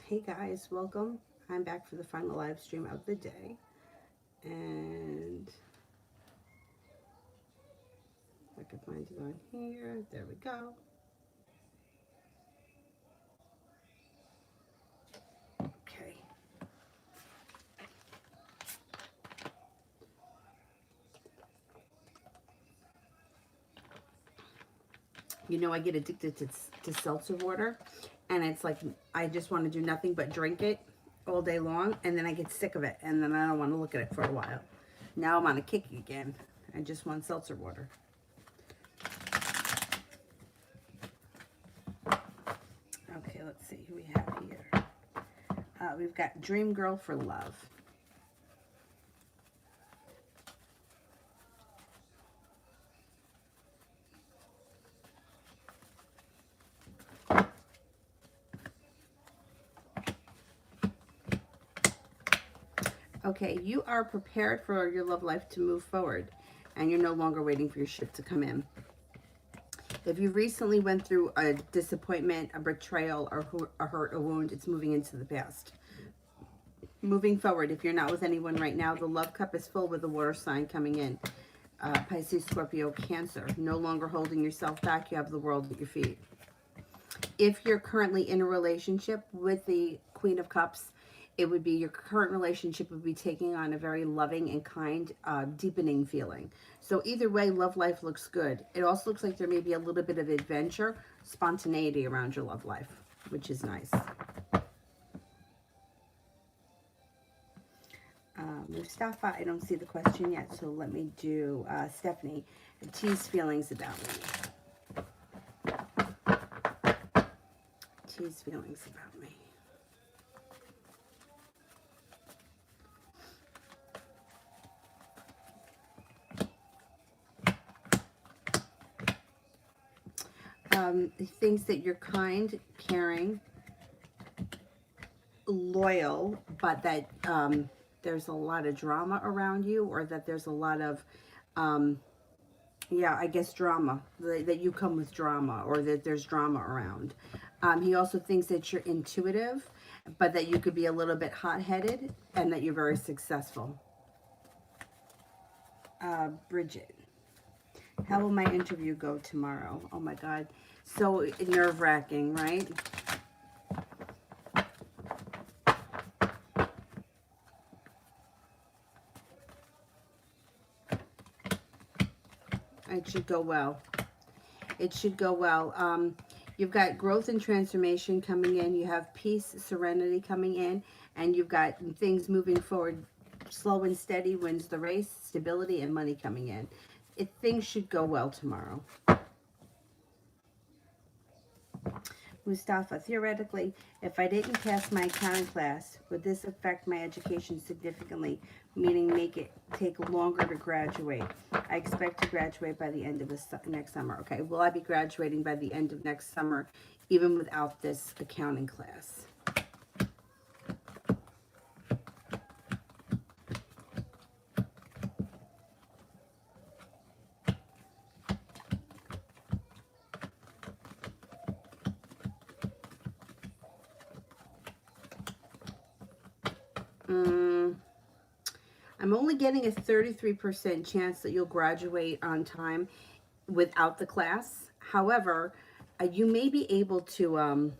Hey guys, welcome. I'm back for the final live stream of the day. And if I can find it on here, there we go. Okay. You know, I get addicted to seltzer water, and it's like I just want to do nothing but drink it all day long, and then I get sick of it, and then I don't want to look at it for a while. Now I'm on a kick again. I just want seltzer water. Okay, let's see who we have here. We've got Dream Girl for Love. Okay, you are prepared for your love life to move forward, and you're no longer waiting for your ship to come in. If you recently went through a disappointment, a betrayal, or a hurt, a wound, it's moving into the past. Moving forward, if you're not with anyone right now, the love cup is full with a water sign coming in. Pisces, Scorpio, Cancer. No longer holding yourself back. You have the world at your feet. If you're currently in a relationship with the Queen of Cups, it would be your current relationship would be taking on a very loving and kind, deepening feeling. So either way, love life looks good. It also looks like there may be a little bit of adventure, spontaneity around your love life, which is nice. Mustafa, I don't see the question yet, so let me do Stephanie. Tease feelings about me. Tease feelings about me. Thinks that you're kind, caring, loyal, but that there's a lot of drama around you, or that there's a lot of, yeah, I guess drama, that you come with drama, or that there's drama around. He also thinks that you're intuitive, but that you could be a little bit hot-headed, and that you're very successful. Bridget, how will my interview go tomorrow? Oh my God, so nerve-wracking, right? It should go well. It should go well. You've got growth and transformation coming in. You have peace, serenity coming in, and you've got things moving forward. Slow and steady wins the race. Stability and money coming in. Things should go well tomorrow. Mustafa, theoretically, if I didn't pass my accounting class, would this affect my education significantly, meaning make it take longer to graduate? I expect to graduate by the end of next summer. Okay, will I be graduating by the end of next summer, even without this accounting class? I'm only getting a 33% chance that you'll graduate on time without the class. However, you may be able to,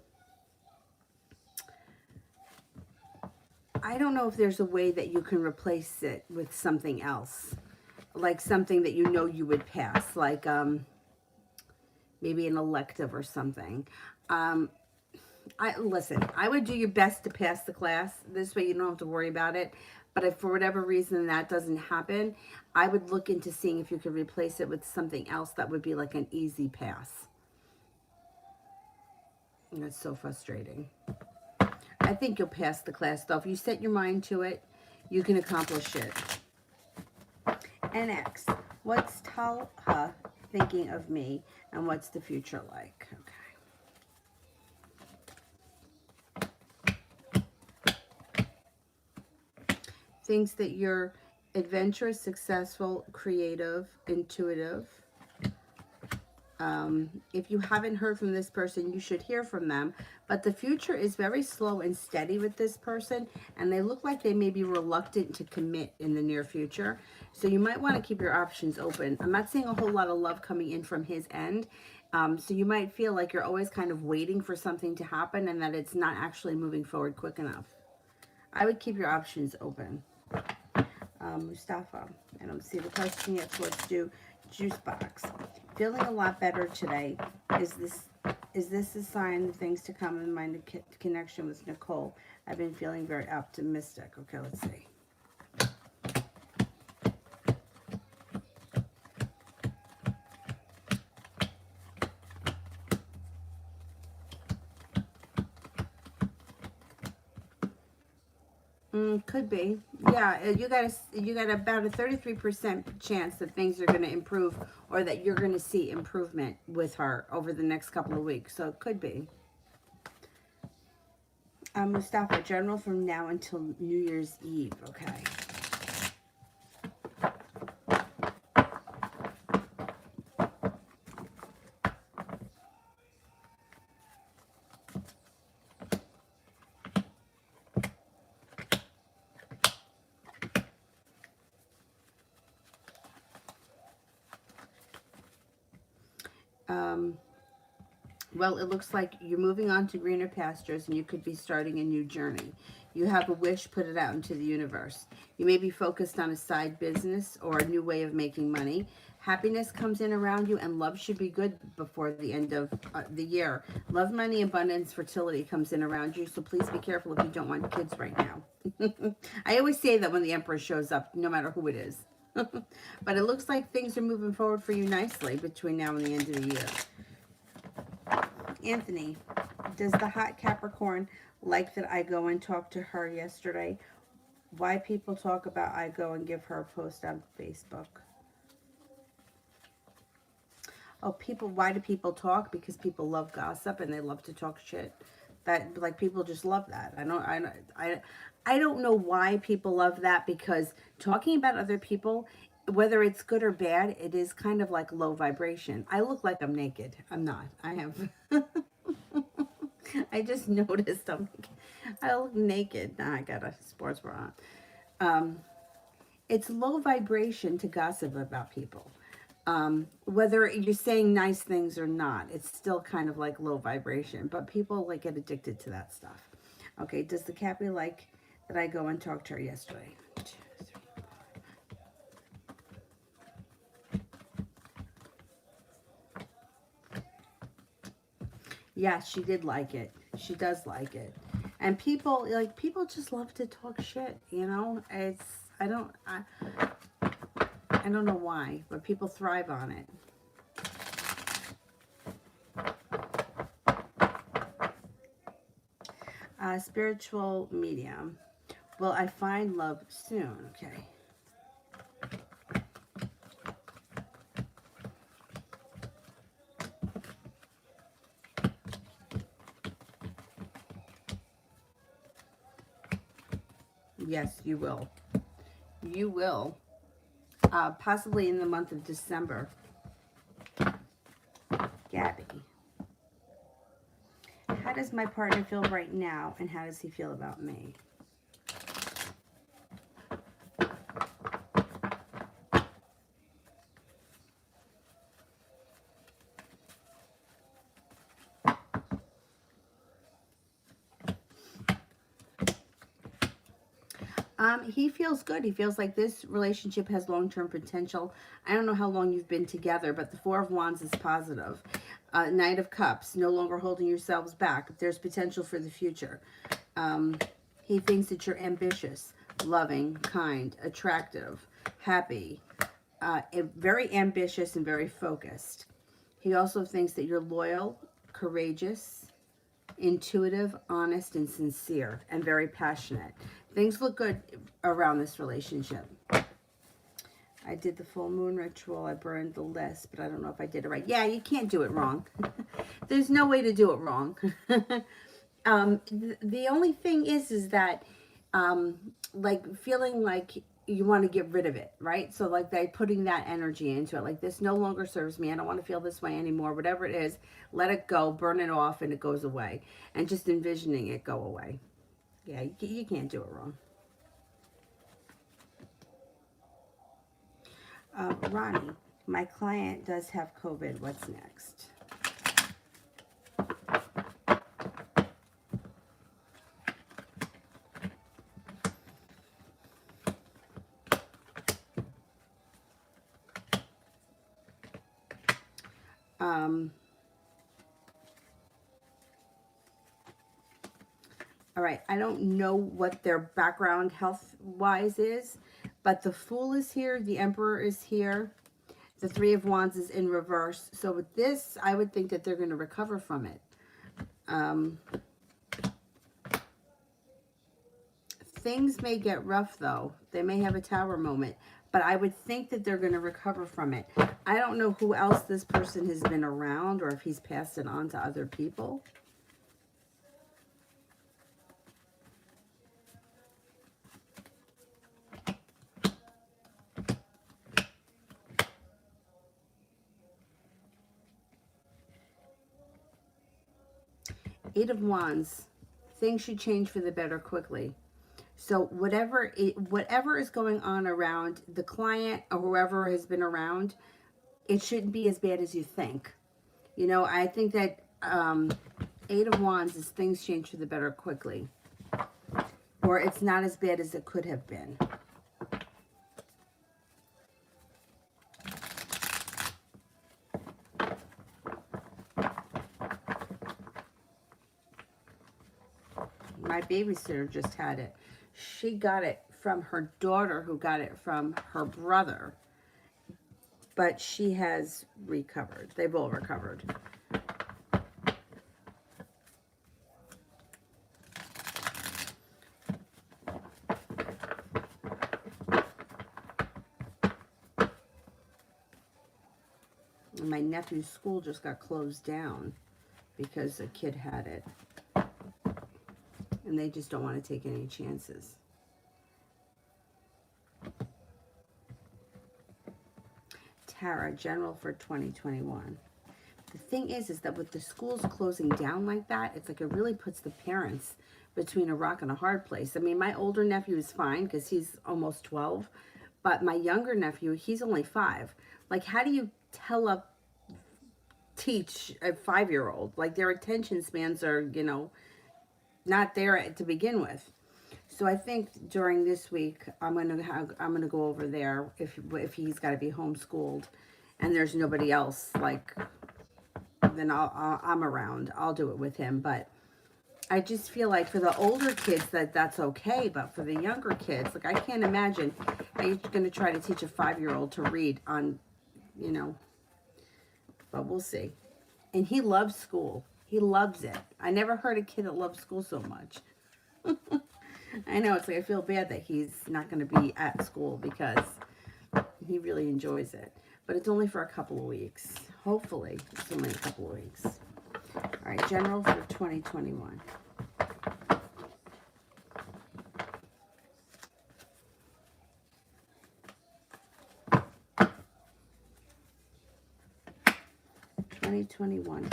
I don't know if there's a way that you can replace it with something else, like something that you know you would pass, like maybe an elective or something. Listen, I would do your best to pass the class. This way you don't have to worry about it. But if for whatever reason that doesn't happen, I would look into seeing if you could replace it with something else that would be like an easy pass. And that's so frustrating. I think you'll pass the class, though. If you set your mind to it, you can accomplish it. NX, what's Talha thinking of me, and what's the future like? Okay. Thinks that you're adventurous, successful, creative, intuitive. If you haven't heard from this person, you should hear from them. But the future is very slow and steady with this person, and they look like they may be reluctant to commit in the near future. So you might want to keep your options open. I'm not seeing a whole lot of love coming in from his end. So you might feel like you're always kind of waiting for something to happen and that it's not actually moving forward quick enough. I would keep your options open. Mustafa, I don't see the question yet. So let's do juice box. Feeling a lot better today. Is this a sign of things to come in my connection with Nicole? I've been feeling very optimistic. Okay, let's see. Could be. Yeah, you got about a 33% chance that things are going to improve, or that you're going to see improvement with her over the next couple of weeks. So it could be. Mustafa, general from now until New Year's Eve. Okay. Well, it looks like you're moving on to greener pastures and you could be starting a new journey. You have a wish, put it out into the universe. You may be focused on a side business or a new way of making money. Happiness comes in around you, and love should be good before the end of the year. Love, money, abundance, fertility comes in around you, so please be careful if you don't want kids right now. I always say that when the Emperor shows up, no matter who it is. But it looks like things are moving forward for you nicely between now and the end of the year. Anthony, does the hot Capricorn like that I go and talk to her yesterday? Why people talk about I go and give her a post on Facebook? Oh, people, why do people talk? Because people love gossip and they love to talk shit. That, like, people just love that. I don't know why people love that, because talking about other people, whether it's good or bad, it is kind of like low vibration. I look like I'm naked. I'm not. I have I just noticed I look naked. Now I got a sports bra on. It's low vibration to gossip about people. Whether you're saying nice things or not, it's still kind of like low vibration, but people like get addicted to that stuff. Okay, does the Cappy like that I go and talk to her yesterday? 2, 3, 4. Yes, she did like it. She does like it. And people just love to talk shit, you know? I don't know why, but people thrive on it. Spiritual medium. Will I find love soon? Okay. Yes, you will. You will. Possibly in the month of December. Gabby. How does my partner feel right now, and how does he feel about me? He feels good. He feels like this relationship has long-term potential. I don't know how long you've been together, but the Four of Wands is positive. Knight of Cups, no longer holding yourselves back. There's potential for the future. He thinks that you're ambitious, loving, kind, attractive, happy, very ambitious and very focused. He also thinks that you're loyal, courageous, intuitive, honest, and sincere, and very passionate. Things look good around this relationship. I did the full moon ritual. I burned the list, but I don't know if I did it right. Yeah, you can't do it wrong. There's no way to do it wrong. The only thing is that, like, feeling like you want to get rid of it, right? So like they putting that energy into it, like this no longer serves me. I don't want to feel this way anymore. Whatever it is, let it go, burn it off, and it goes away. And just envisioning it go away. Yeah, you can't do it wrong. Ronnie, my client does have COVID. What's next? All right, I don't know what their background health-wise is, but the Fool is here, the Emperor is here, the Three of Wands is in reverse. So with this, I would think that they're going to recover from it. Things may get rough, though. They may have a tower moment, but I would think that they're going to recover from it. I don't know who else this person has been around or if he's passed it on to other people. Eight of Wands. Things should change for the better quickly. So whatever is going on around the client or whoever has been around, it shouldn't be as bad as you think. You know, I think that Eight of Wands is things change for the better quickly. Or it's not as bad as it could have been. My babysitter just had it. She got it from her daughter who got it from her brother. But she has recovered. They've all recovered. And my nephew's school just got closed down because a kid had it. And they just don't want to take any chances. Tara, General for 2021. The thing is that with the schools closing down like that, it's like it really puts the parents between a rock and a hard place. I mean, my older nephew is fine because he's almost 12. But my younger nephew, he's only 5. Like, how do you teach a 5-year-old? Like, their attention spans are, you know, not there to begin with. So I think during this week I'm gonna go over there if he's got to be homeschooled, and there's nobody else, like, then I'm around. I'll do it with him. But I just feel like for the older kids that's okay, but for the younger kids, like I can't imagine how you're gonna try to teach a 5-year-old to read on, you know. But we'll see. And he loves school. He loves it. I never heard a kid that loves school so much. I know, it's like I feel bad that he's not going to be at school because he really enjoys it. But it's only for a couple of weeks. Hopefully, it's only a couple of weeks. All right, General for 2021.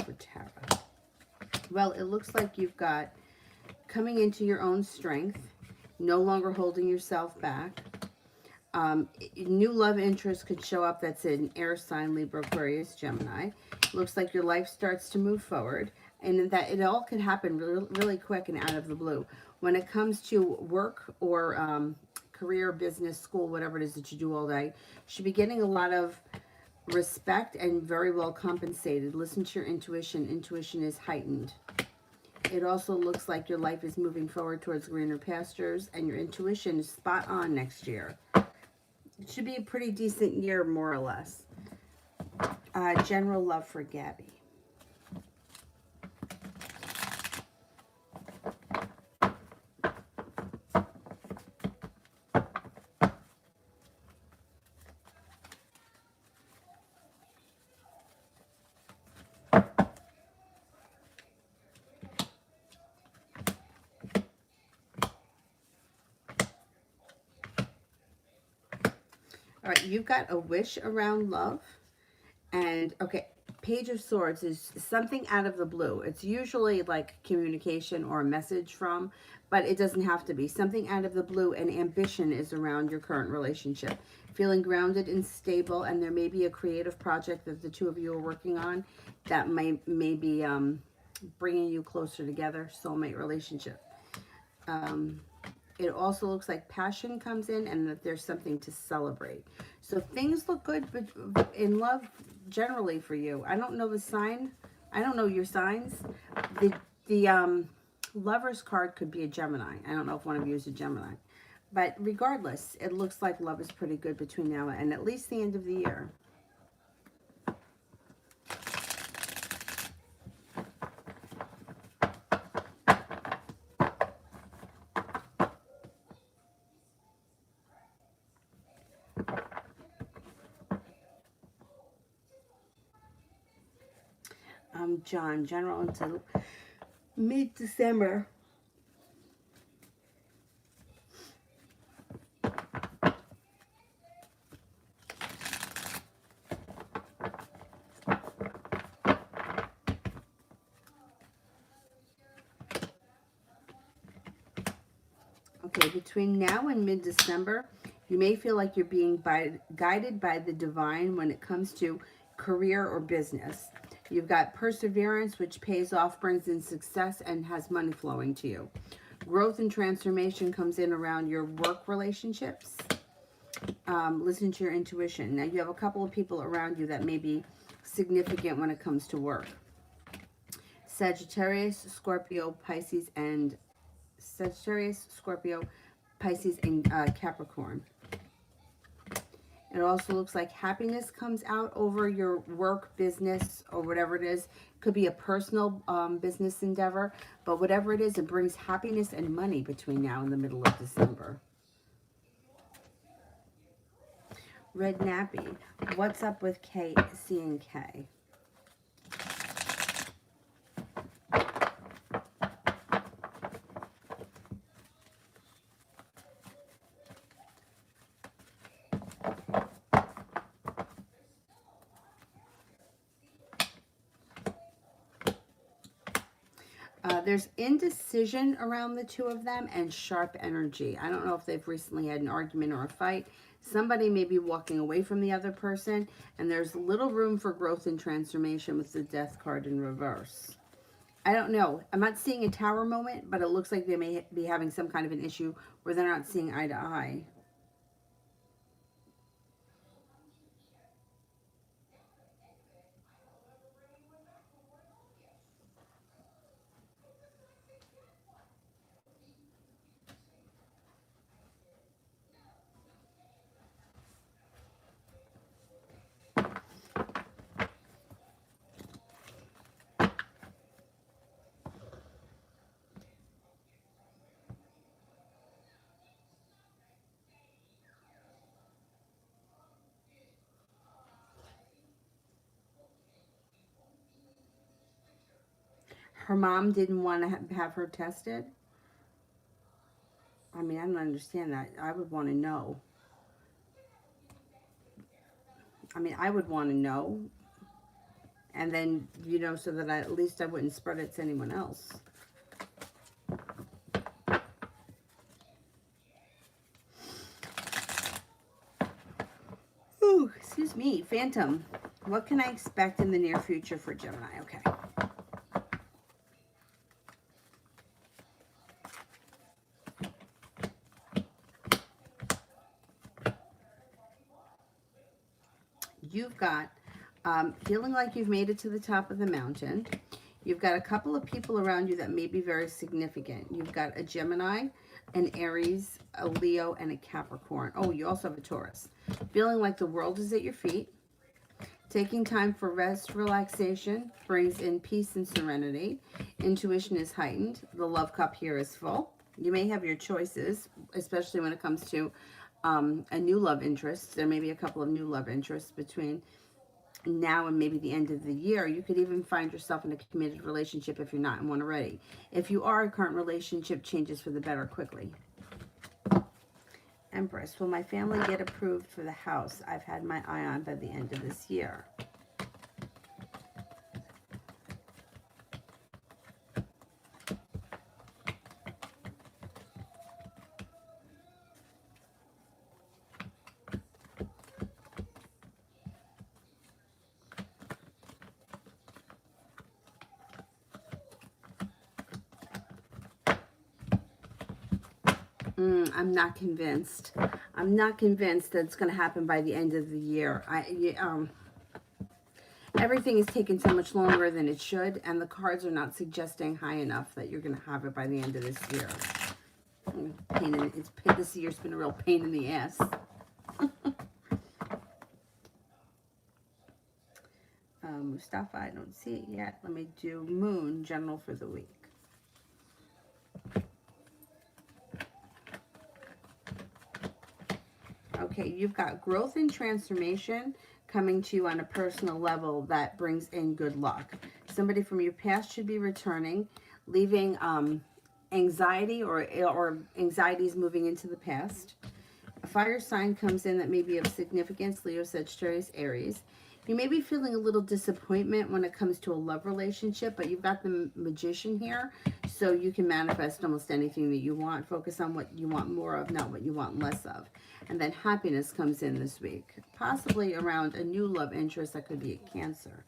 For Tara. Well, it looks like you've got coming into your own strength, no longer holding yourself back. New love interest could show up that's an air sign, Libra, Aquarius, Gemini. Looks like your life starts to move forward, and that it all can happen really, really quick and out of the blue. When it comes to work or career, business, school, whatever it is that you do all day, you should be getting a lot of respect and very well compensated. Listen to your intuition. Intuition is heightened. It also looks like your life is moving forward towards greener pastures, and your intuition is spot on next year. It should be a pretty decent year, more or less. General love for Gabby. All right, you've got a wish around love. And okay, Page of Swords is something out of the blue. It's usually like communication or a message from, but it doesn't have to be. Something out of the blue, and ambition is around your current relationship. Feeling grounded and stable, and there may be a creative project that the two of you are working on that may be bringing you closer together, soulmate relationship. It also looks like passion comes in and that there's something to celebrate. So things look good in love generally for you. I don't know the sign. I don't know your signs. The Lover's card could be a Gemini. I don't know if one of you is a Gemini. But regardless, it looks like love is pretty good between now and at least the end of the year. John, general until mid-December. Okay, between now and mid-December, you may feel like you're being guided by the divine when it comes to career or business. You've got perseverance, which pays off, brings in success, and has money flowing to you. Growth and transformation comes in around your work relationships. Listen to your intuition. Now, you have a couple of people around you that may be significant when it comes to work. Sagittarius, Scorpio, Pisces, and Capricorn. It also looks like happiness comes out over your work, business, or whatever it is. Could be a personal business endeavor, but whatever it is, it brings happiness and money between now and the middle of December. Red Nappy, what's up with K, C, and K? There's indecision around the two of them and sharp energy. I don't know if they've recently had an argument or a fight. Somebody may be walking away from the other person, and there's little room for growth and transformation with the Death card in reverse. I don't know. I'm not seeing a tower moment, but it looks like they may be having some kind of an issue where they're not seeing eye to eye. Her mom didn't want to have her tested. I mean, I don't understand that. I would want to know. I mean, I would want to know. And then, you know, so that at least I wouldn't spread it to anyone else. Ooh, excuse me. Phantom. What can I expect in the near future for Gemini? Okay. You've got feeling like you've made it to the top of the mountain. You've got a couple of people around you that may be very significant. You've got a Gemini, an Aries, a Leo, and a Capricorn. Oh, you also have a Taurus. Feeling like the world is at your feet. Taking time for rest, relaxation, brings in peace and serenity. Intuition is heightened. The love cup here is full. You may have your choices, especially when it comes to a new love interest. There may be a couple of new love interests between now and maybe the end of the year. You could even find yourself in a committed relationship if you're not in one already. If you are, a current relationship changes for the better quickly. Empress, will my family get approved for the house I've had my eye on by the end of this year? I'm not convinced. I'm not convinced that it's going to happen by the end of the year. Everything is taking so much longer than it should, and the cards are not suggesting high enough that you're going to have it by the end of this year. This year's been a real pain in the ass. Mustafa, I don't see it yet. Let me do Moon, general for the week. Okay, you've got growth and transformation coming to you on a personal level that brings in good luck. Somebody from your past should be returning, leaving anxiety or anxieties moving into the past. A fire sign comes in that may be of significance, Leo, Sagittarius, Aries. You may be feeling a little disappointment when it comes to a love relationship, but you've got the Magician here, so you can manifest almost anything that you want. Focus on what you want more of, not what you want less of. And then happiness comes in this week, possibly around a new love interest that could be a Cancer.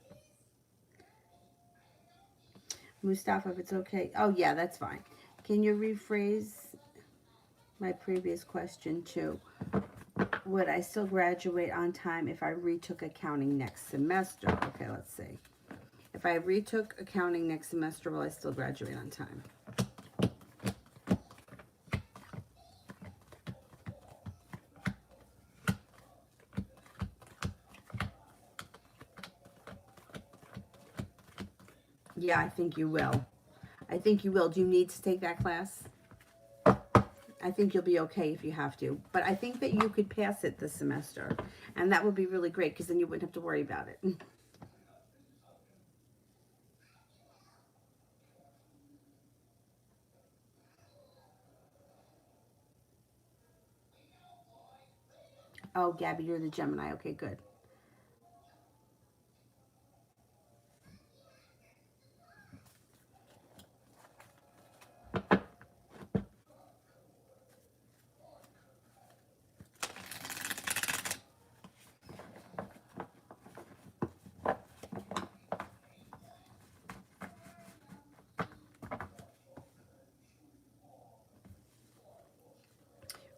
Mustafa, if it's okay. Oh, yeah, that's fine. Can you rephrase my previous question too? Would I still graduate on time if I retook accounting next semester? Okay, let's see. If I retook accounting next semester, will I still graduate on time? Yeah, I think you will. I think you will. Do you need to take that class? I think you'll be okay if you have to. But I think that you could pass it this semester. And that would be really great because then you wouldn't have to worry about it. Oh, Gabby, you're the Gemini. Okay, good.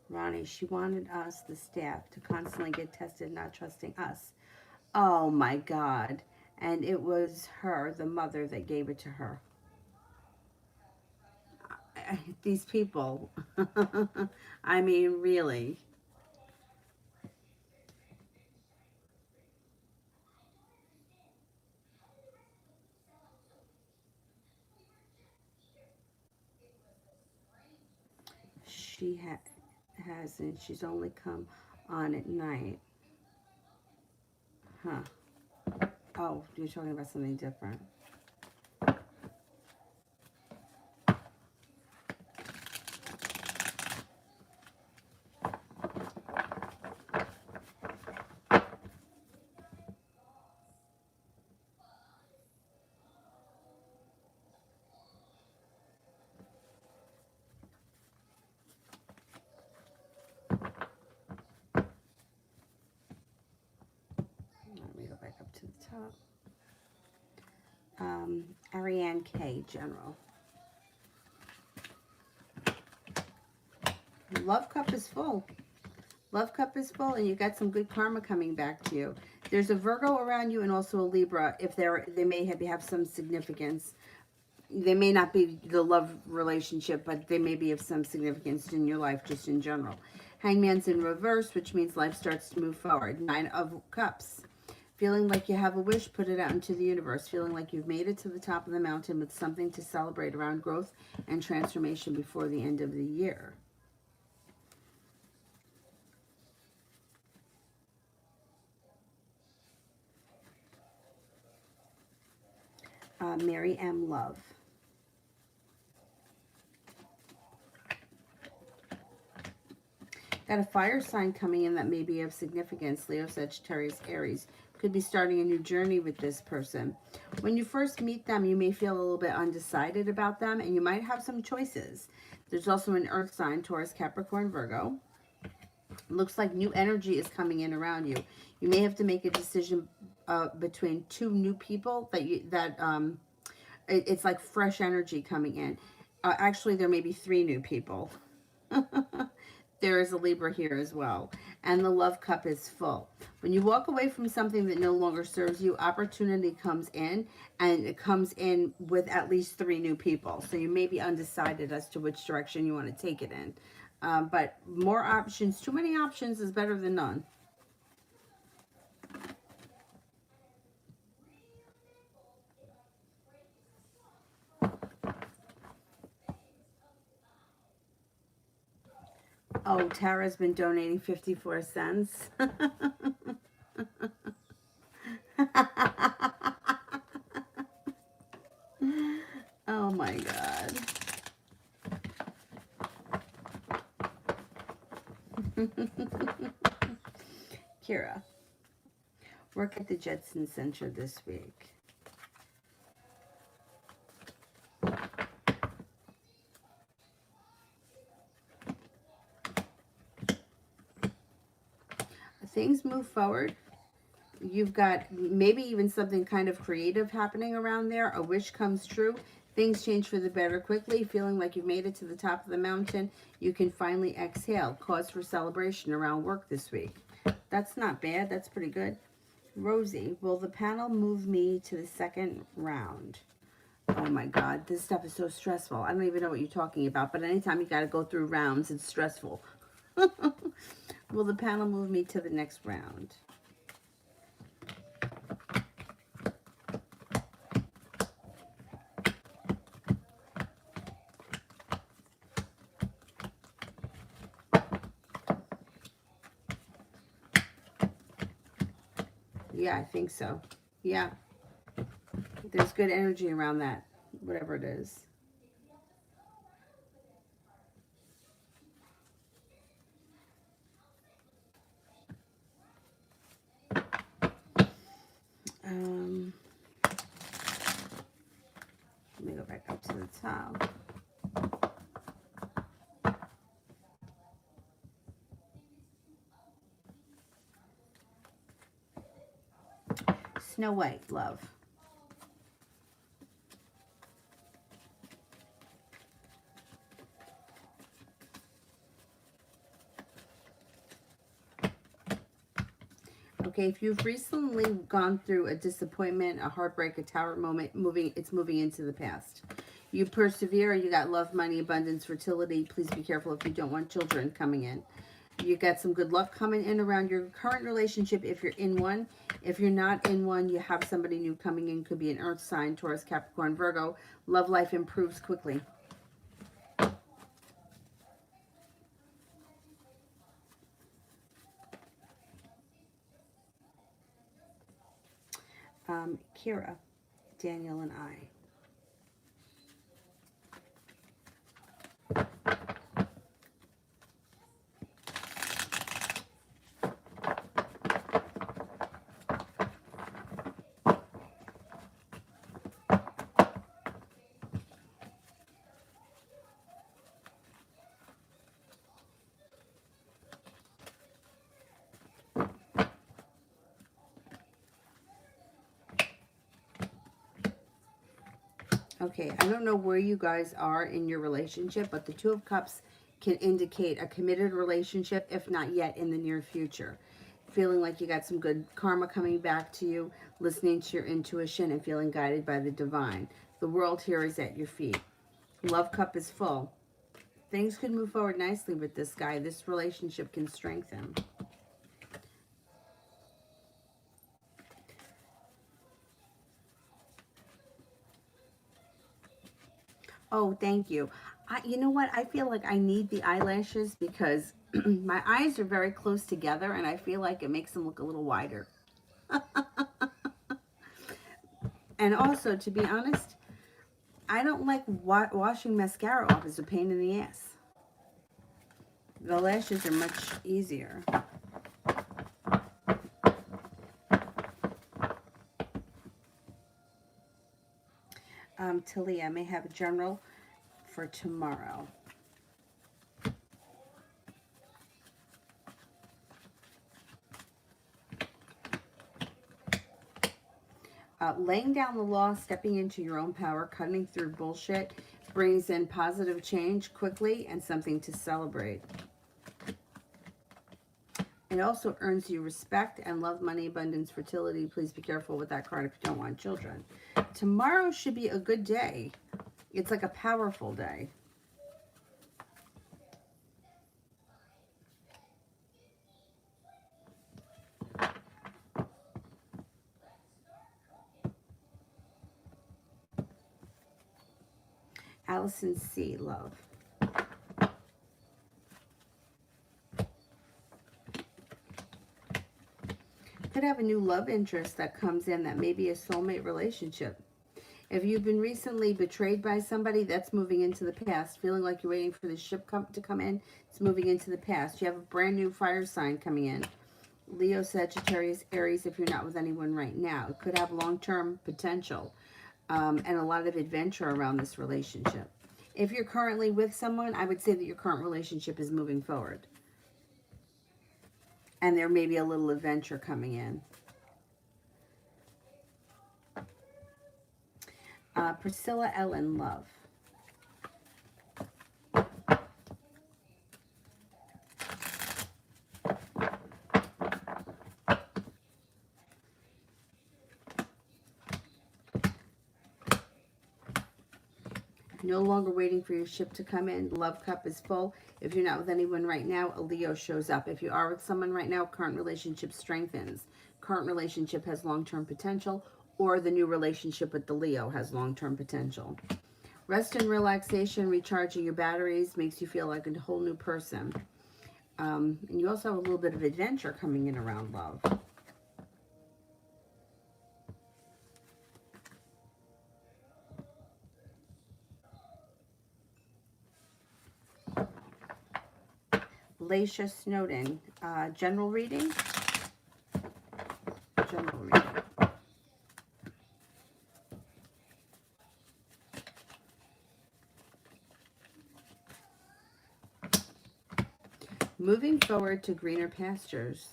Ronnie, she wanted us, the staff, to constantly get tested, not trusting us. Oh my God. And it was her, the mother, that gave it to her. These people. I mean, really. She hasn't. She's only come on at night. Huh. Oh, you're talking about something different. Let me go back up to the top. Ariane K, General. Love cup is full. Love cup is full, and you got some good karma coming back to you. There's a Virgo around you and also a Libra. If they may have some significance. They may not be the love relationship, but they may be of some significance in your life, just in general. Hangman's in reverse, which means life starts to move forward. 9 of Cups. Feeling like you have a wish, put it out into the universe. Feeling like you've made it to the top of the mountain with something to celebrate around growth and transformation before the end of the year. Mary M. Love. Got a fire sign coming in that may be of significance. Leo, Sagittarius, Aries. Could be starting a new journey with this person. When you first meet them, you may feel a little bit undecided about them, and you might have some choices. There's also an earth sign, Taurus, Capricorn, Virgo. Looks like new energy is coming in around you. You may have to make a decision between two new people it's like fresh energy coming in. Actually, there may be three new people. There is a Libra here as well. And the love cup is full. When you walk away from something that no longer serves you, opportunity comes in, and it comes in with at least three new people. So you may be undecided as to which direction you want to take it in. But more options, too many options is better than none. Oh, Tara's been donating 54 cents. Oh my God. Kira, work at the Jetson Center this week. Things move forward. You've got maybe even something kind of creative happening around there. A wish comes true. Things change for the better quickly. Feeling like you've made it to the top of the mountain. You can finally exhale. Cause for celebration around work this week. That's not bad. That's pretty good. Rosie, will the panel move me to the second round? Oh my God, this stuff is so stressful. I don't even know what you're talking about, but anytime you got to go through rounds, it's stressful. Will the panel move me to the next round? Yeah, I think so. Yeah. There's good energy around that, whatever it is. Let me go back up to the top. Snow White, love. Okay, if you've recently gone through a disappointment, a heartbreak, a tower moment, it's moving into the past. You persevere, you got love, money, abundance, fertility. Please be careful if you don't want children coming in. You got some good luck coming in around your current relationship if you're in one. If you're not in one, you have somebody new coming in. Could be an earth sign, Taurus, Capricorn, Virgo. Love life improves quickly. Kira, Daniel, and I. Okay, I don't know where you guys are in your relationship, but the Two of Cups can indicate a committed relationship, if not yet in the near future. Feeling like you got some good karma coming back to you, listening to your intuition, and feeling guided by the divine. The world here is at your feet. Love cup is full. Things could move forward nicely with this guy. This relationship can strengthen. Oh, thank you. You know what? I feel like I need the eyelashes because my eyes are very close together and I feel like it makes them look a little wider. And also, to be honest, I don't like washing mascara off. It's a pain in the ass. The lashes are much easier. Talia, I may have a general for tomorrow. Laying down the law, stepping into your own power, cutting through bullshit, brings in positive change quickly and something to celebrate. It also earns you respect and love, money, abundance, fertility. Please be careful with that card if you don't want children. Tomorrow should be a good day. It's like a powerful day. Allison C. Love. Could have a new love interest that comes in that may be a soulmate relationship. If you've been recently betrayed by somebody, that's moving into the past. Feeling like you're waiting for the ship to come in, it's moving into the past. You have a brand new fire sign coming in. Leo, Sagittarius, Aries, if you're not with anyone right now. It could have long-term potential and a lot of adventure around this relationship. If you're currently with someone, I would say that your current relationship is moving forward. And there may be a little adventure coming in. Priscilla Ellen, Love. No longer waiting for your ship to come in. Love cup is full. If you're not with anyone right now, a Leo shows up. If you are with someone right now, current relationship strengthens. Current relationship has long-term potential, or the new relationship with the Leo has long-term potential. Rest and relaxation, recharging your batteries, makes you feel like a whole new person. And you also have a little bit of adventure coming in around love. Laisha Snowden, general reading. General reading. Moving forward to greener pastures.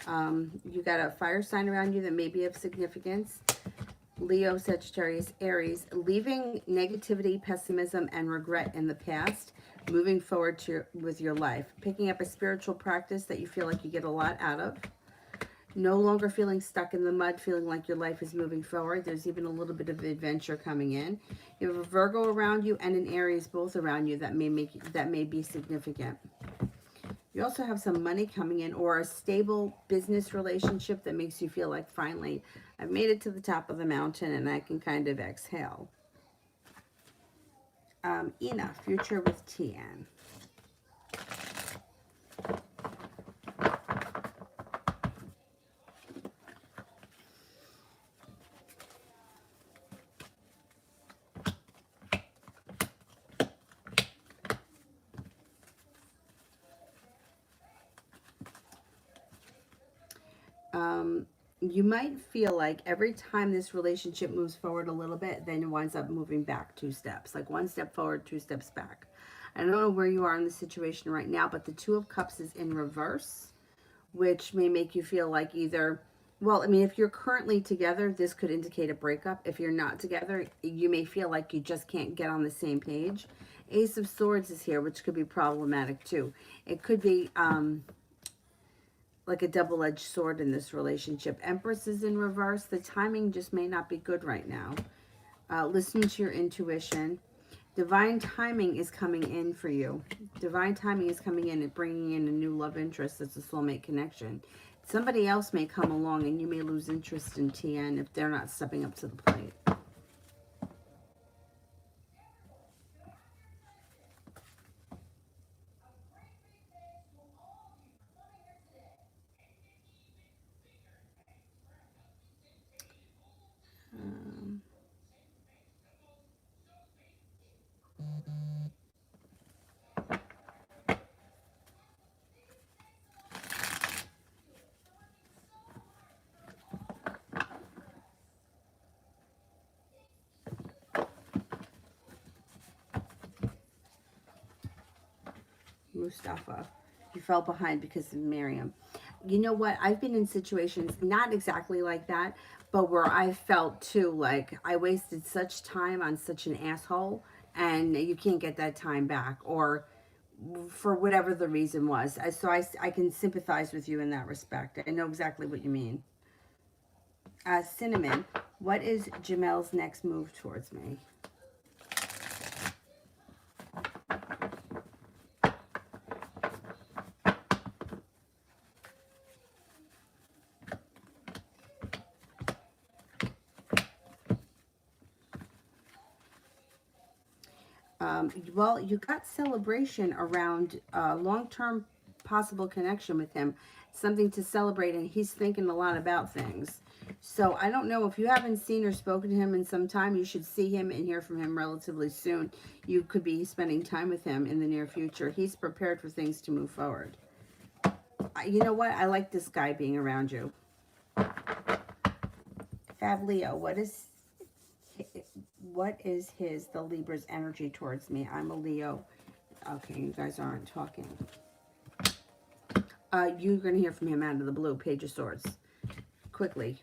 You got a fire sign around you that may be of significance. Leo, Sagittarius, Aries. Leaving negativity, pessimism, and regret in the past. Moving forward with your life. Picking up a spiritual practice that you feel like you get a lot out of. No longer feeling stuck in the mud, feeling like your life is moving forward. There's even a little bit of adventure coming in. You have a Virgo around you and an Aries both around you that may be significant. You also have some money coming in or a stable business relationship that makes you feel like finally I've made it to the top of the mountain and I can kind of exhale. Ina, future with TN. You might feel like every time this relationship moves forward a little bit, then it winds up moving back 2 steps. Like 1 step forward, 2 steps back. I don't know where you are in the situation right now, but the Two of Cups is in reverse, which may make you feel like either, well, I mean, if you're currently together, this could indicate a breakup. If you're not together, you may feel like you just can't get on the same page. Ace of Swords is here, which could be problematic too. It could be like a double-edged sword in this relationship. Empress is in reverse. The timing just may not be good right now. Listen to your intuition. Divine timing is coming in for you. Divine timing is coming in and bringing in a new love interest that's a soulmate connection. Somebody else may come along and you may lose interest in TN if they're not stepping up to the plate. Mustafa. You fell behind because of Miriam. You know what? I've been in situations, not exactly like that, but where I felt too like I wasted such time on such an asshole and you can't get that time back, or for whatever the reason was. So I can sympathize with you in that respect. I know exactly what you mean. Cinnamon, what is Jamel's next move towards me? Well, you got celebration around long-term possible connection with him, something to celebrate, and he's thinking a lot about things. So I don't know, if you haven't seen or spoken to him in some time, you should see him and hear from him relatively soon. You could be spending time with him in the near future. He's prepared for things to move forward. You know what? I like this guy being around you. Fab Leo, what is the Libra's energy towards me? I'm a Leo. Okay, you guys aren't talking. You're going to hear from him out of the blue. Page of Swords. Quickly.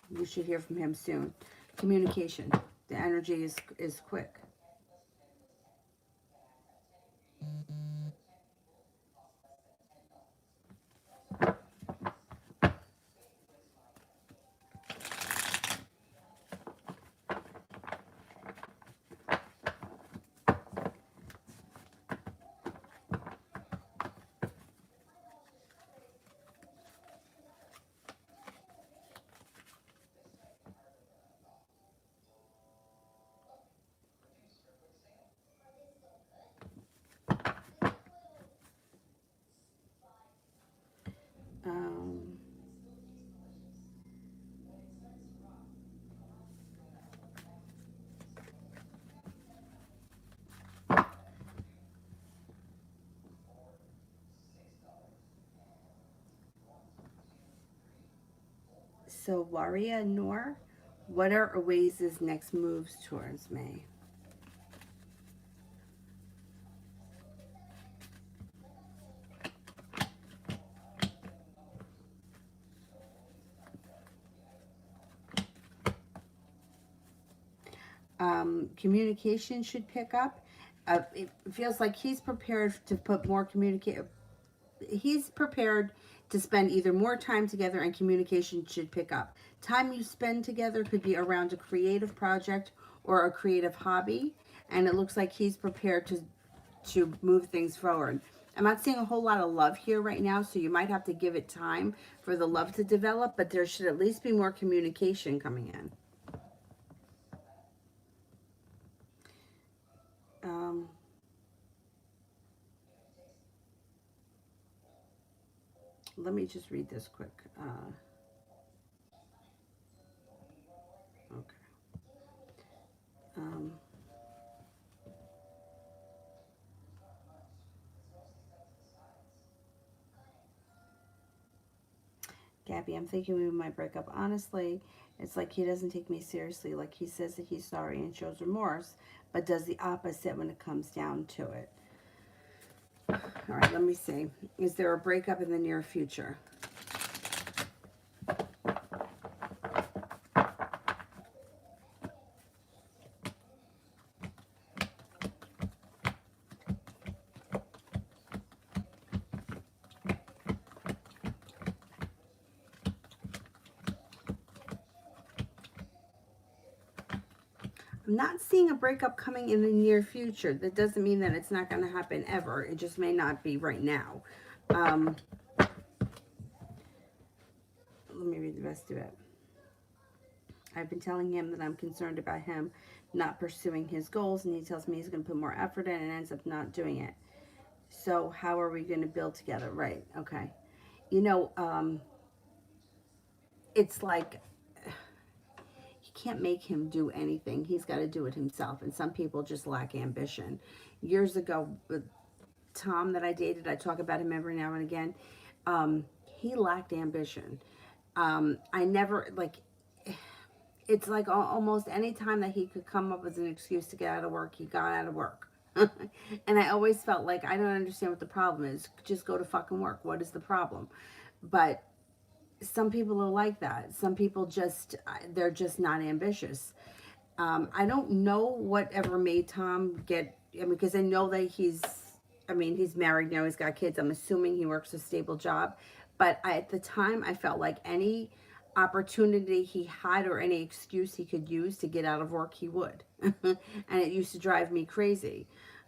You should hear from him soon. Communication. The energy is quick. Um, so, Waria Noor, what are Oasis' next moves towards me? Communication should pick up. It feels like he's prepared to put more communicate. He's prepared to spend either more time together, and communication should pick up. Time you spend together could be around a creative project or a creative hobby, and it looks like he's prepared to move things forward. I'm not seeing a whole lot of love here right now, so you might have to give it time for the love to develop, but there should at least be more communication coming in. Um, Let me just read this quick. Okay. Um, Gabby, I'm thinking we might break up. Honestly, it's like he doesn't take me seriously. Like, he says that he's sorry and shows remorse, but does the opposite when it comes down to it. All right, let me see. Is there a breakup in the near future? I'm not seeing a breakup coming in the near future. That doesn't mean that it's not going to happen ever. It just may not be right now. Let me read the rest of it. I've been telling him that I'm concerned about him not pursuing his goals, and he tells me he's going to put more effort in and ends up not doing it. So how are we going to build together? Right. Okay. You know, it's like you can't make him do anything. He's got to do it himself. And some people just lack ambition. Years ago, with Tom that I dated, I talk about him every now and again. He lacked ambition. I never, like, it's like almost any time that he could come up with an excuse to get out of work, he got out of work. And I always felt like, I don't understand what the problem is. Just go to fucking work. What is the problem? But some people are like that. Some people just, they're just not ambitious. I don't know whatever made Tom get, I mean, because I know that he's married now, he's got kids. I'm assuming he works a stable job. But at the time, I felt like any opportunity he had or any excuse he could use to get out of work, he would. And it used to drive me crazy.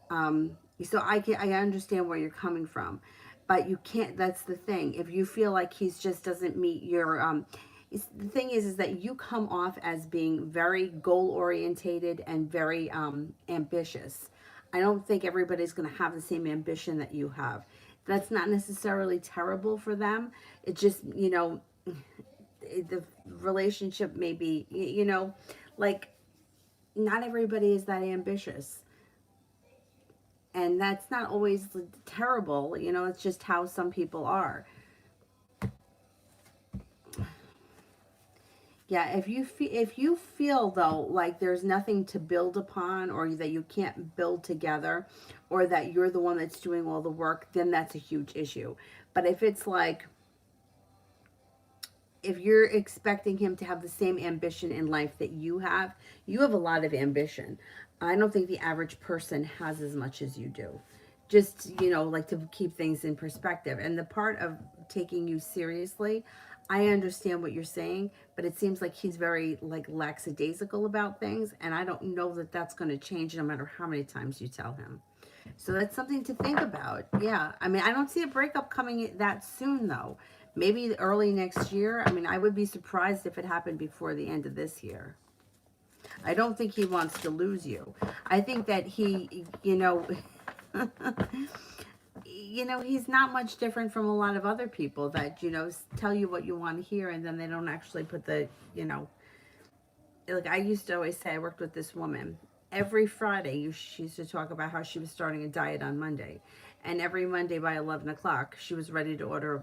So I understand where you're coming from, but you can't. That's the thing. If you feel like he's just doesn't meet your the thing is that you come off as being very goal orientated and very ambitious. I don't think everybody's going to have the same ambition that you have. That's not necessarily terrible for them. It just, the relationship may be, like not everybody is that ambitious. And that's not always terrible, it's just how some people are. Yeah, if you feel though like there's nothing to build upon, or that you can't build together, or that you're the one that's doing all the work, then that's a huge issue. But if it's like, if you're expecting him to have the same ambition in life that you have a lot of ambition. I don't think the average person has as much as you do. Just, like to keep things in perspective. And the part of taking you seriously, I understand what you're saying, but it seems like he's very like lackadaisical about things. And I don't know that that's going to change no matter how many times you tell him. So that's something to think about. Yeah. I mean, I don't see a breakup coming that soon, though. Maybe early next year. I mean, I would be surprised if it happened before the end of this year. I don't think he wants to lose you. I think that he, he's not much different from a lot of other people that, tell you what you want to hear, and then they don't actually put the, like I used to always say, I worked with this woman. Every Friday, she used to talk about how she was starting a diet on Monday. And every Monday by 11 o'clock, she was ready to order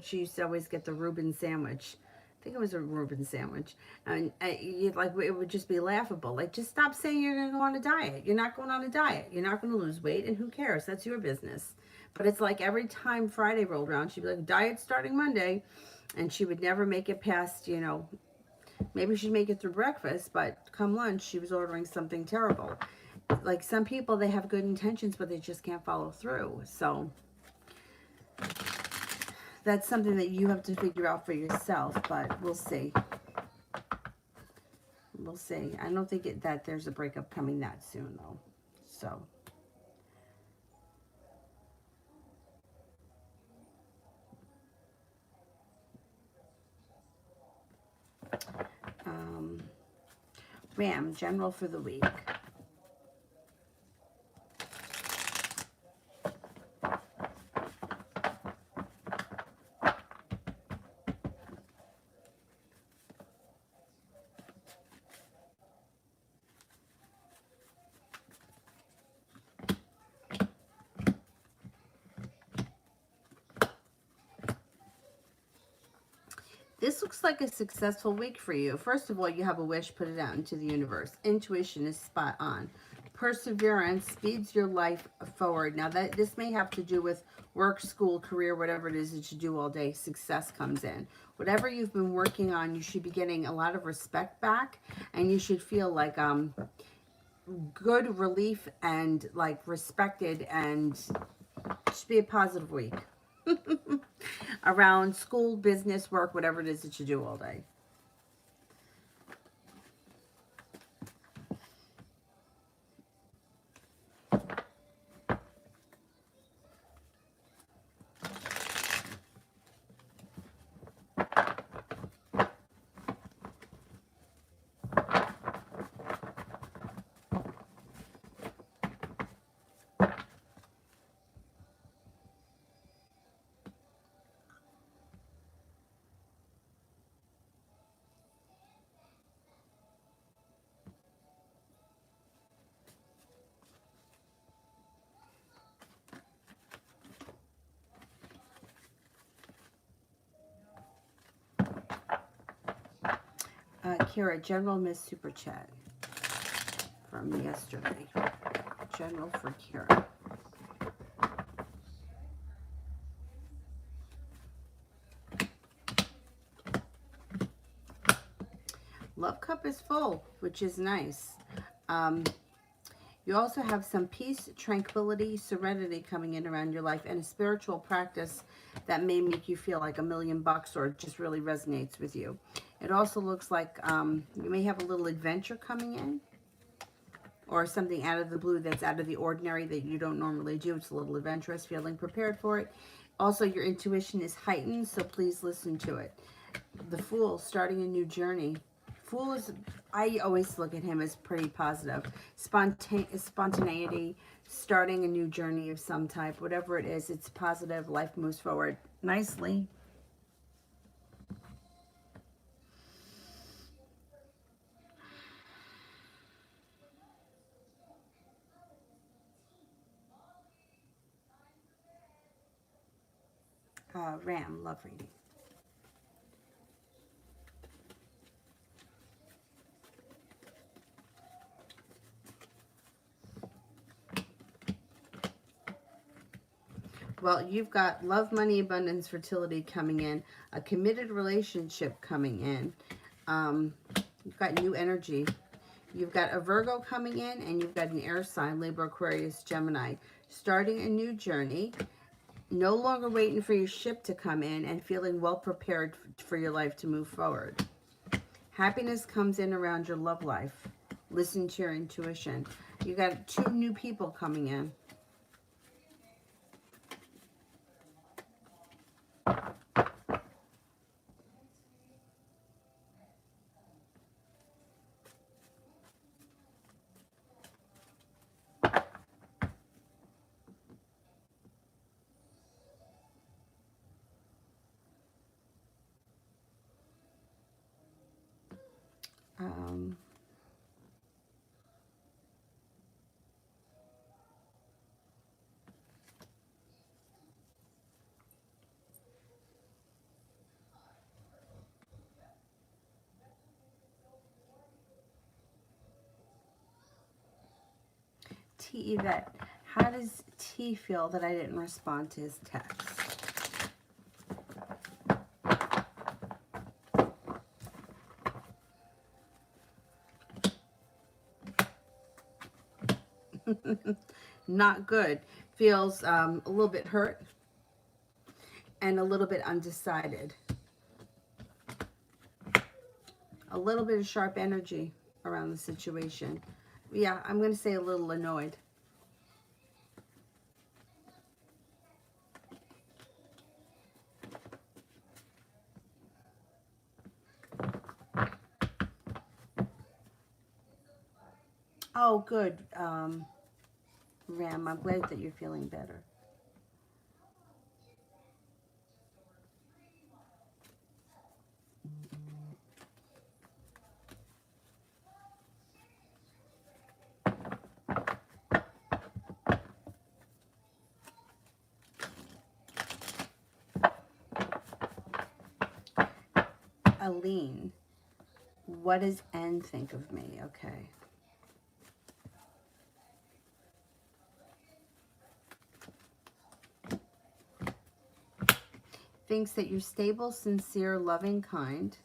she used to always get the Reuben sandwich. I think it was a Reuben sandwich. And like, it would just be laughable. Like, just stop saying you're going to go on a diet. You're not going on a diet. You're not going to lose weight, and who cares? That's your business. But it's like every time Friday rolled around, she'd be like, diet starting Monday. And she would never make it past, maybe she'd make it through breakfast, but come lunch, she was ordering something terrible. Like, some people, they have good intentions, but they just can't follow through. So that's something that you have to figure out for yourself, but we'll see. We'll see. I don't think that there's a breakup coming that soon, though. So. Ram, general for the week. This looks like a successful week for you. First of all, you have a wish, put it out into the universe. Intuition is spot on. Perseverance speeds your life forward. Now, this may have to do with work, school, career, whatever it is that you do all day. Success comes in. Whatever you've been working on, you should be getting a lot of respect back, and you should feel like good relief and like respected, and it should be a positive week. Around school, business, work, whatever it is that you do all day. Kira, General Miss Super Chat from yesterday. general for Kira. Love cup is full, which is nice. You also have some peace, tranquility, serenity coming in around your life, and a spiritual practice that may make you feel like $1,000,000 or just really resonates with you. It also looks like you may have a little adventure coming in, or something out of the blue that's out of the ordinary that you don't normally do. It's a little adventurous, feeling prepared for it. Also, your intuition is heightened, so please listen to it. The Fool, starting a new journey. Fool is, I always look at him as pretty positive. Spontaneity, starting a new journey of some type. Whatever it is, it's positive. Life moves forward nicely. Ram, love reading. Well, you've got love, money, abundance, fertility coming in, a committed relationship coming in. You've got new energy. You've got a Virgo coming in, and you've got an air sign, Libra, Aquarius, Gemini. Starting a new journey, no longer waiting for your ship to come in, and feeling well prepared for your life to move forward. Happiness comes in around your love life. Listen to your intuition. You got 2 new people coming in. T. Yvette, how does T feel that I didn't respond to his text? Not good. Feels a little bit hurt and a little bit undecided. A little bit of sharp energy around the situation. Yeah, I'm going to say a little annoyed. Oh, good. Ram, I'm glad that you're feeling better. Aline, what does N think of me? Okay. Thinks that you're stable, sincere, loving, kind,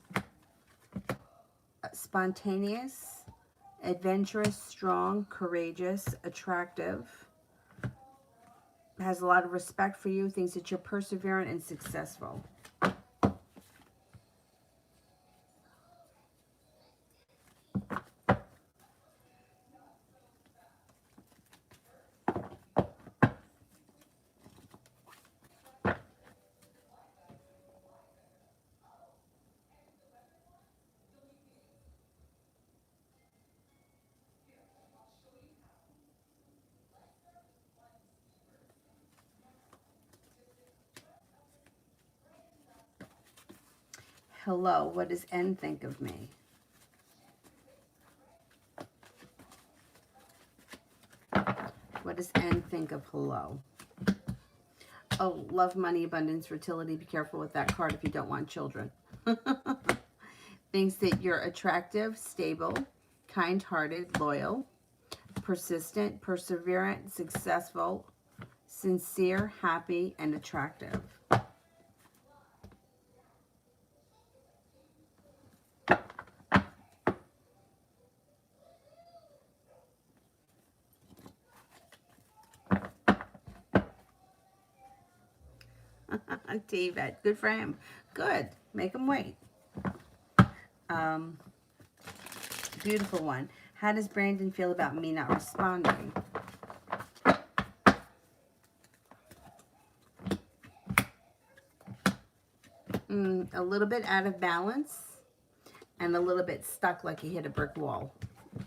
spontaneous, adventurous, strong, courageous, attractive, has a lot of respect for you, thinks that you're perseverant and successful. Hello, what does N think of me? What does N think of hello? Oh, love, money, abundance, fertility. Be careful with that card if you don't want children. Thinks that you're attractive, stable, kind-hearted, loyal, persistent, perseverant, successful, sincere, happy, and attractive. David, good for him. Good. Make him wait. Um, beautiful one. How does Brandon feel about me not responding? A little bit out of balance and a little bit stuck like he hit a brick wall.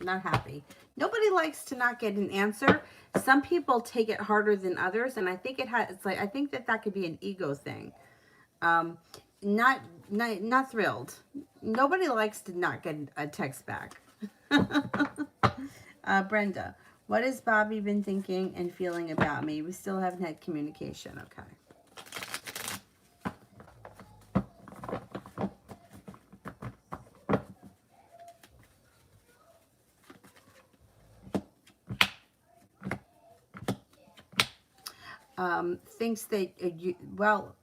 Not happy. Nobody likes to not get an answer. Some people take it harder than others, and I think I think that could be an ego thing. Um, not thrilled. Nobody likes to not get a text back. Brenda, what has Bobby been thinking and feeling about me? We still haven't had communication. Okay. Thinks that, well,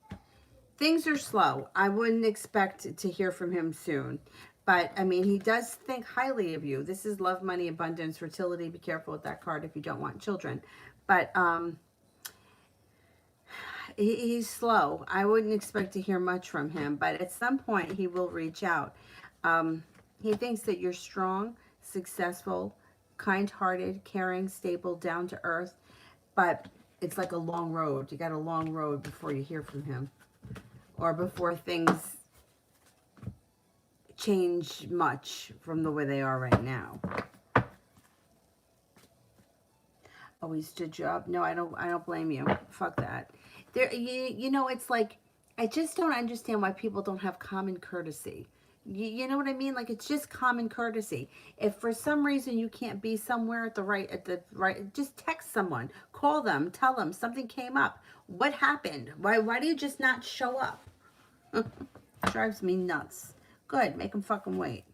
things are slow. I wouldn't expect to hear from him soon. But, I mean, he does think highly of you. This is love, money, abundance, fertility. Be careful with that card if you don't want children. But he's slow. I wouldn't expect to hear much from him. But at some point, he will reach out. He thinks that you're strong, successful, kind-hearted, caring, stable, down-to-earth. But it's like a long road. You got a long road before you hear from him. Or before things change much from the way they are right now. Oh, he stood you up? No, I don't blame you. Fuck that. You know, it's like, I just don't understand why people don't have common courtesy. You know what I mean? Like, it's just common courtesy. If for some reason you can't be somewhere at the right, just text someone, call them, tell them something came up. What happened? Why do you just not show up? Drives me nuts. Good, make them fucking wait.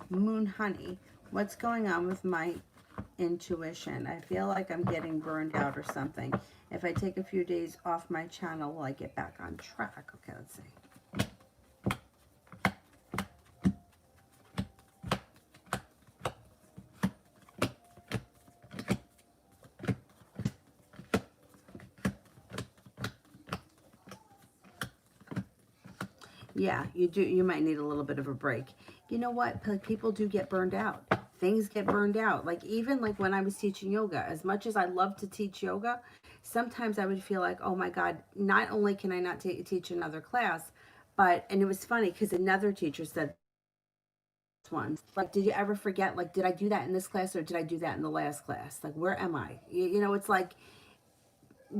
Moon Honey, what's going on with my intuition? I feel like I'm getting burned out or something. If I take a few days off my channel, will I get back on track? Okay, let's see. Yeah, you do. You might need a little bit of a break. You know what? Like, people do get burned out. Things get burned out. Like, even like when I was teaching yoga, as much as I love to teach yoga, sometimes I would feel like, oh my God, not only can I not teach another class, but, and it was funny because another teacher said once, like, did you ever forget, like, did I do that in this class or did I do that in the last class? Like, where am I? You know, it's like,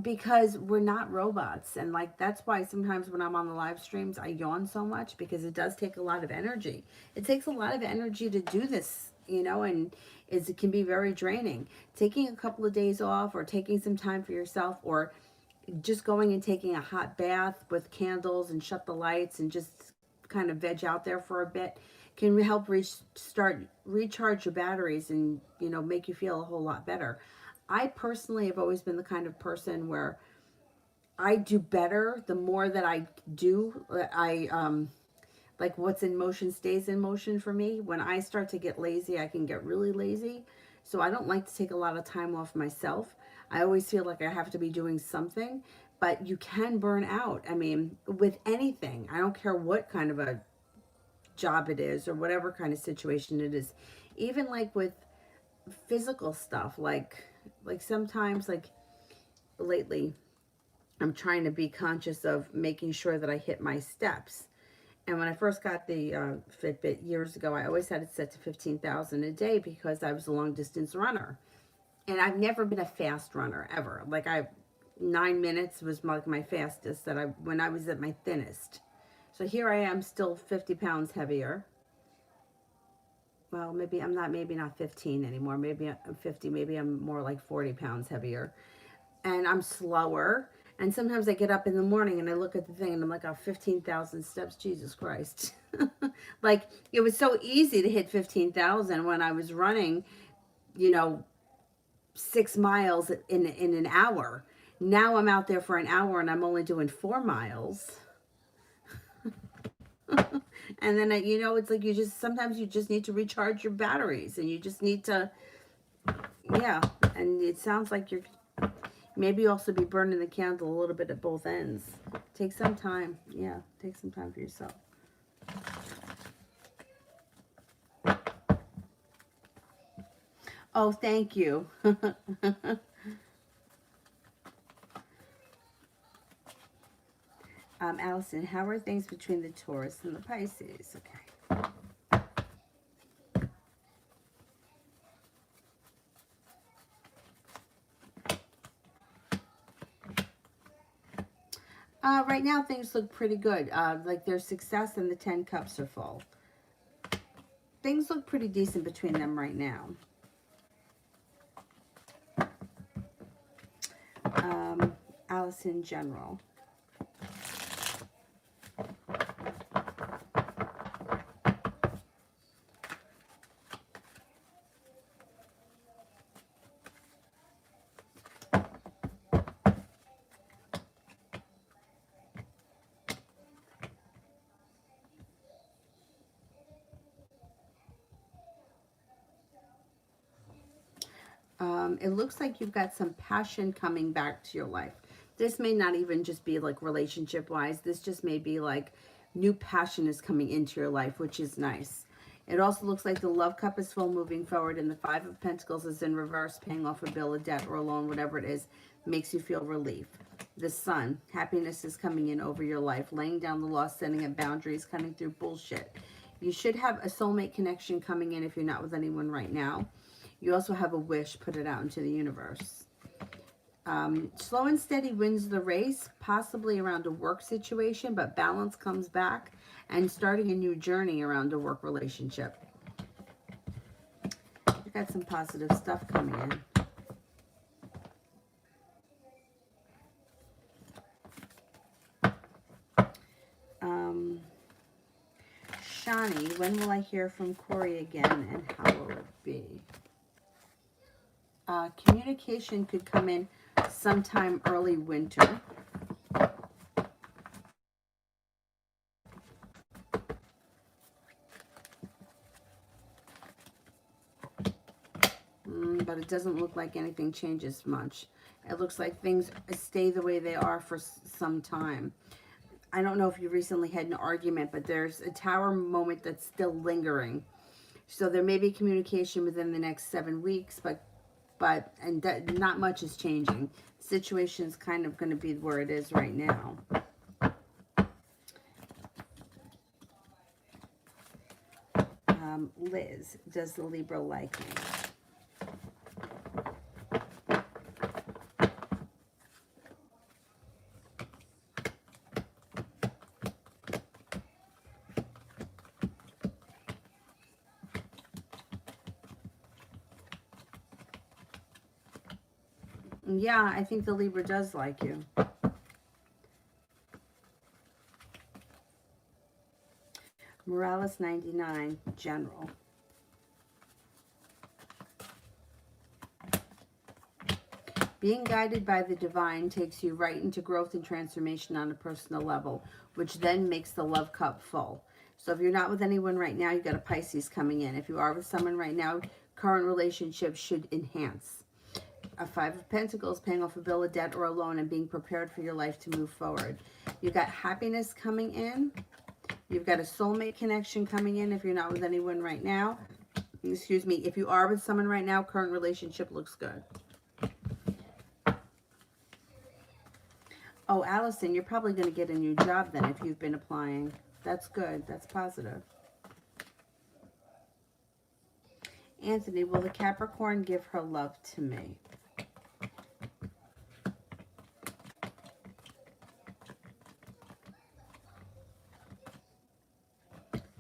because we're not robots, and like that's why sometimes when I'm on the live streams I yawn so much, because it does take a lot of energy. It takes a lot of energy to do this, you know, and it can be very draining. Taking a couple of days off or taking some time for yourself, or just going and taking a hot bath with candles and shut the lights and just kind of veg out there for a bit can help recharge your batteries and, you know, make you feel a whole lot better. I personally have always been the kind of person where I do better the more that I do. Like, what's in motion stays in motion for me. When I start to get lazy, I can get really lazy. So I don't like to take a lot of time off myself. I always feel like I have to be doing something, but you can burn out. I mean, with anything, I don't care what kind of a job it is or whatever kind of situation it is. Even like with physical stuff, like sometimes, like lately, I'm trying to be conscious of making sure that I hit my steps. And when I first got the Fitbit years ago, I always had it set to 15,000 a day because I was a long distance runner. And I've never been a fast runner ever. Like, 9 minutes was like my fastest when I was at my thinnest. So here I am, still 50 pounds heavier. Well, maybe not 15 anymore. Maybe I'm 50, maybe I'm more like 40 pounds heavier. And I'm slower. And sometimes I get up in the morning and I look at the thing and I'm like, oh, 15,000 steps, Jesus Christ. Like, it was so easy to hit 15,000 when I was running, you know, 6 miles in an hour. Now I'm out there for an hour and I'm only doing 4 miles. And then, you know, it's like sometimes you just need to recharge your batteries and you just need to, yeah. And it sounds like you're, maybe also be burning the candle a little bit at both ends. Take some time. Yeah, take some time for yourself. Oh, thank you. Allison, how are things between the Taurus and the Pisces? Okay. Right now, things look pretty good. Like there's success and the 10 cups are full. Things look pretty decent between them right now. Alice in general. It looks like you've got some passion coming back to your life. This may not even just be like relationship wise. This just may be like new passion is coming into your life, which is nice. It also looks like the love cup is full moving forward and the 5 of Pentacles is in reverse, paying off a bill, a debt, or a loan, whatever it is, makes you feel relief. The Sun, happiness is coming in over your life, laying down the law, setting up boundaries, cutting through bullshit. You should have a soulmate connection coming in if you're not with anyone right now. You also have a wish, put it out into the universe. Slow and steady wins the race, possibly around a work situation, but balance comes back and starting a new journey around a work relationship. You've got some positive stuff coming in. Shani, when will I hear from Corey again and how will it be? Communication could come in sometime early winter. But it doesn't look like anything changes much. It looks like things stay the way they are for some time. I don't know if you recently had an argument, but there's a tower moment that's still lingering. So there may be communication within the next 7 weeks, but not much is changing. The situation's kind of going to be where it is right now. Liz, does the Libra like me? Yeah, I think the Libra does like you. Morales 99, General. Being guided by the divine takes you right into growth and transformation on a personal level, which then makes the love cup full. So if you're not with anyone right now, you've got a Pisces coming in. If you are with someone right now, current relationships should enhance. A 5 of Pentacles, paying off a bill, a debt, or a loan, and being prepared for your life to move forward. You've got happiness coming in. You've got a soulmate connection coming in if you're not with anyone right now. Excuse me. If you are with someone right now, current relationship looks good. Oh, Allison, you're probably going to get a new job then if you've been applying. That's good. That's positive. Anthony, will the Capricorn give her love to me?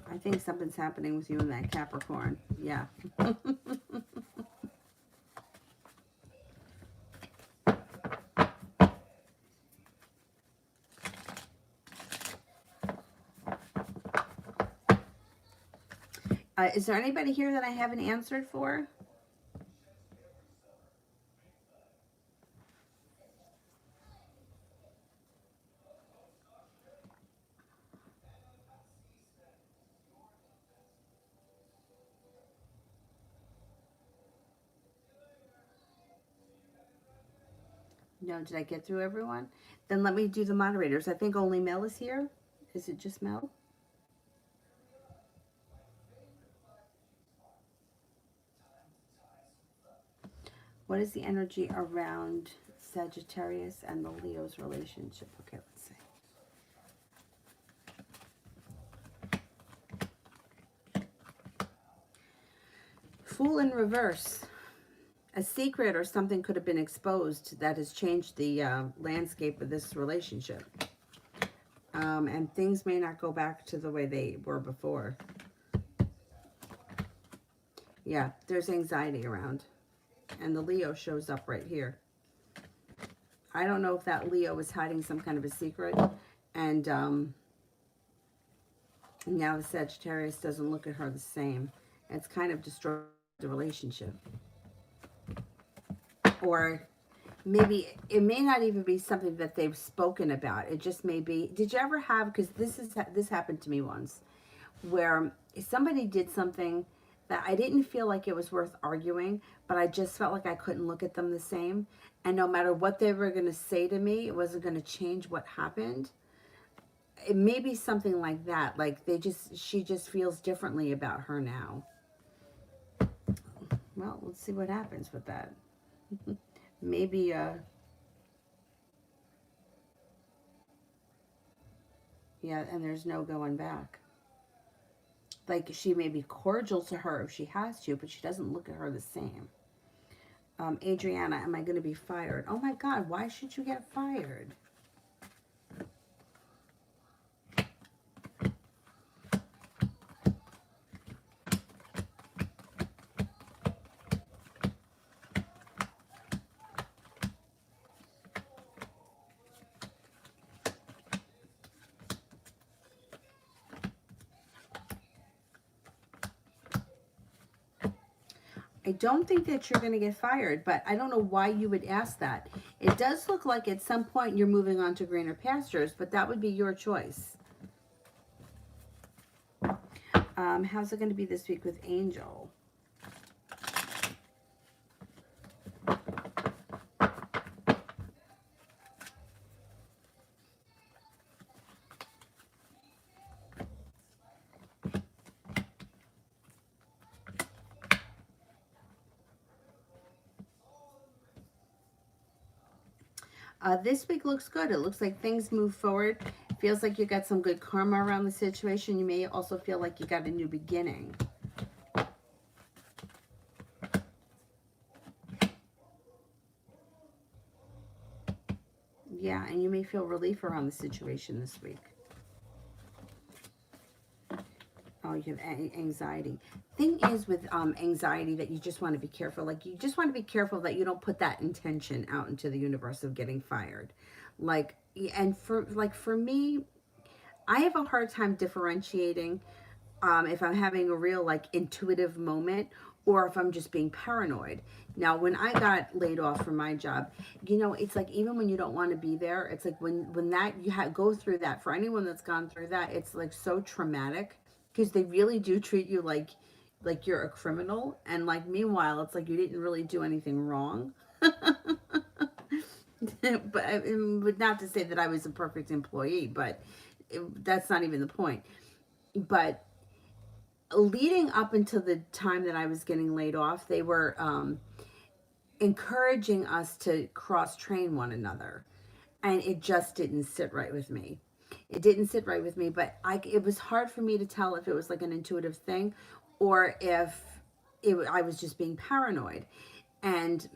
I think something's happening with you and that Capricorn. Yeah. Is there anybody here that I haven't answered for? No, did I get through everyone? Then let me do the moderators. I think only Mel is here. Is it just Mel? What is the energy around Sagittarius and the Leo's relationship? Okay, let's see. Fool in reverse. A secret or something could have been exposed that has changed the landscape of this relationship. And things may not go back to the way they were before. Yeah, there's anxiety around. And the Leo shows up right here. I don't know if that Leo is hiding some kind of a secret. And now the Sagittarius doesn't look at her the same. It's kind of destroyed the relationship. Or maybe it may not even be something that they've spoken about. It just may be. Did you ever have, because this happened to me once, where somebody did something that I didn't feel like it was worth arguing, but I just felt like I couldn't look at them the same. And no matter what they were going to say to me, it wasn't going to change what happened. It may be something like that. Like she just feels differently about her now. Well, let's see what happens with that. Maybe, yeah, and there's no going back. Like, she may be cordial to her if she has to, but she doesn't look at her the same. Adriana, am I going to be fired? Oh my God, why should you get fired? I don't think that you're going to get fired, but I don't know why you would ask that. It does look like at some point you're moving on to greener pastures, but that would be your choice. How's it going to be this week with Angel? This week looks good. It looks like things move forward. Feels like you got some good karma around the situation. You may also feel like you got a new beginning. Yeah, and you may feel relief around the situation this week. Oh, you have anxiety. Thing is with anxiety that you just want to be careful. Like, you just want to be careful that you don't put that intention out into the universe of getting fired. Like, and for me, I have a hard time differentiating if I'm having a real like intuitive moment or if I'm just being paranoid. Now, when I got laid off from my job, you know, it's like even when you don't want to be there, it's like when that you go through that, for anyone that's gone through that, it's like so traumatic because they really do treat you like you're a criminal, and like meanwhile it's like you didn't really do anything wrong. But not to say that I was a perfect employee, but that's not even the point. But leading up until the time that I was getting laid off, they were encouraging us to cross-train one another. And it just didn't sit right with me. It didn't sit right with me, but it was hard for me to tell if it was like an intuitive thing or if I was just being paranoid. And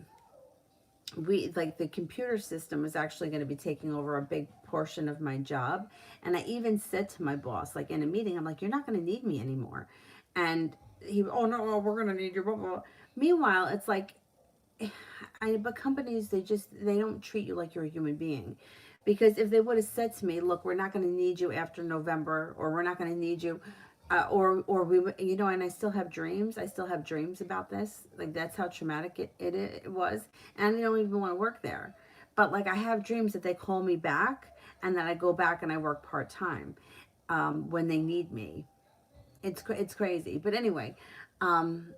the computer system was actually going to be taking over a big portion of my job. And I even said to my boss, like in a meeting, I'm like, you're not going to need me anymore. And oh no, we're going to need you, blah, blah. Meanwhile, it's like, but companies, they don't treat you like you're a human being. Because if they would have said to me, look, we're not going to need you after November, or we're not going to need you or we, you know, and I still have dreams. I still have dreams about this. Like, that's how traumatic it was. And I don't even want to work there. But like, I have dreams that they call me back, and then I go back and I work part-time when they need me. It's crazy. But anyway, um,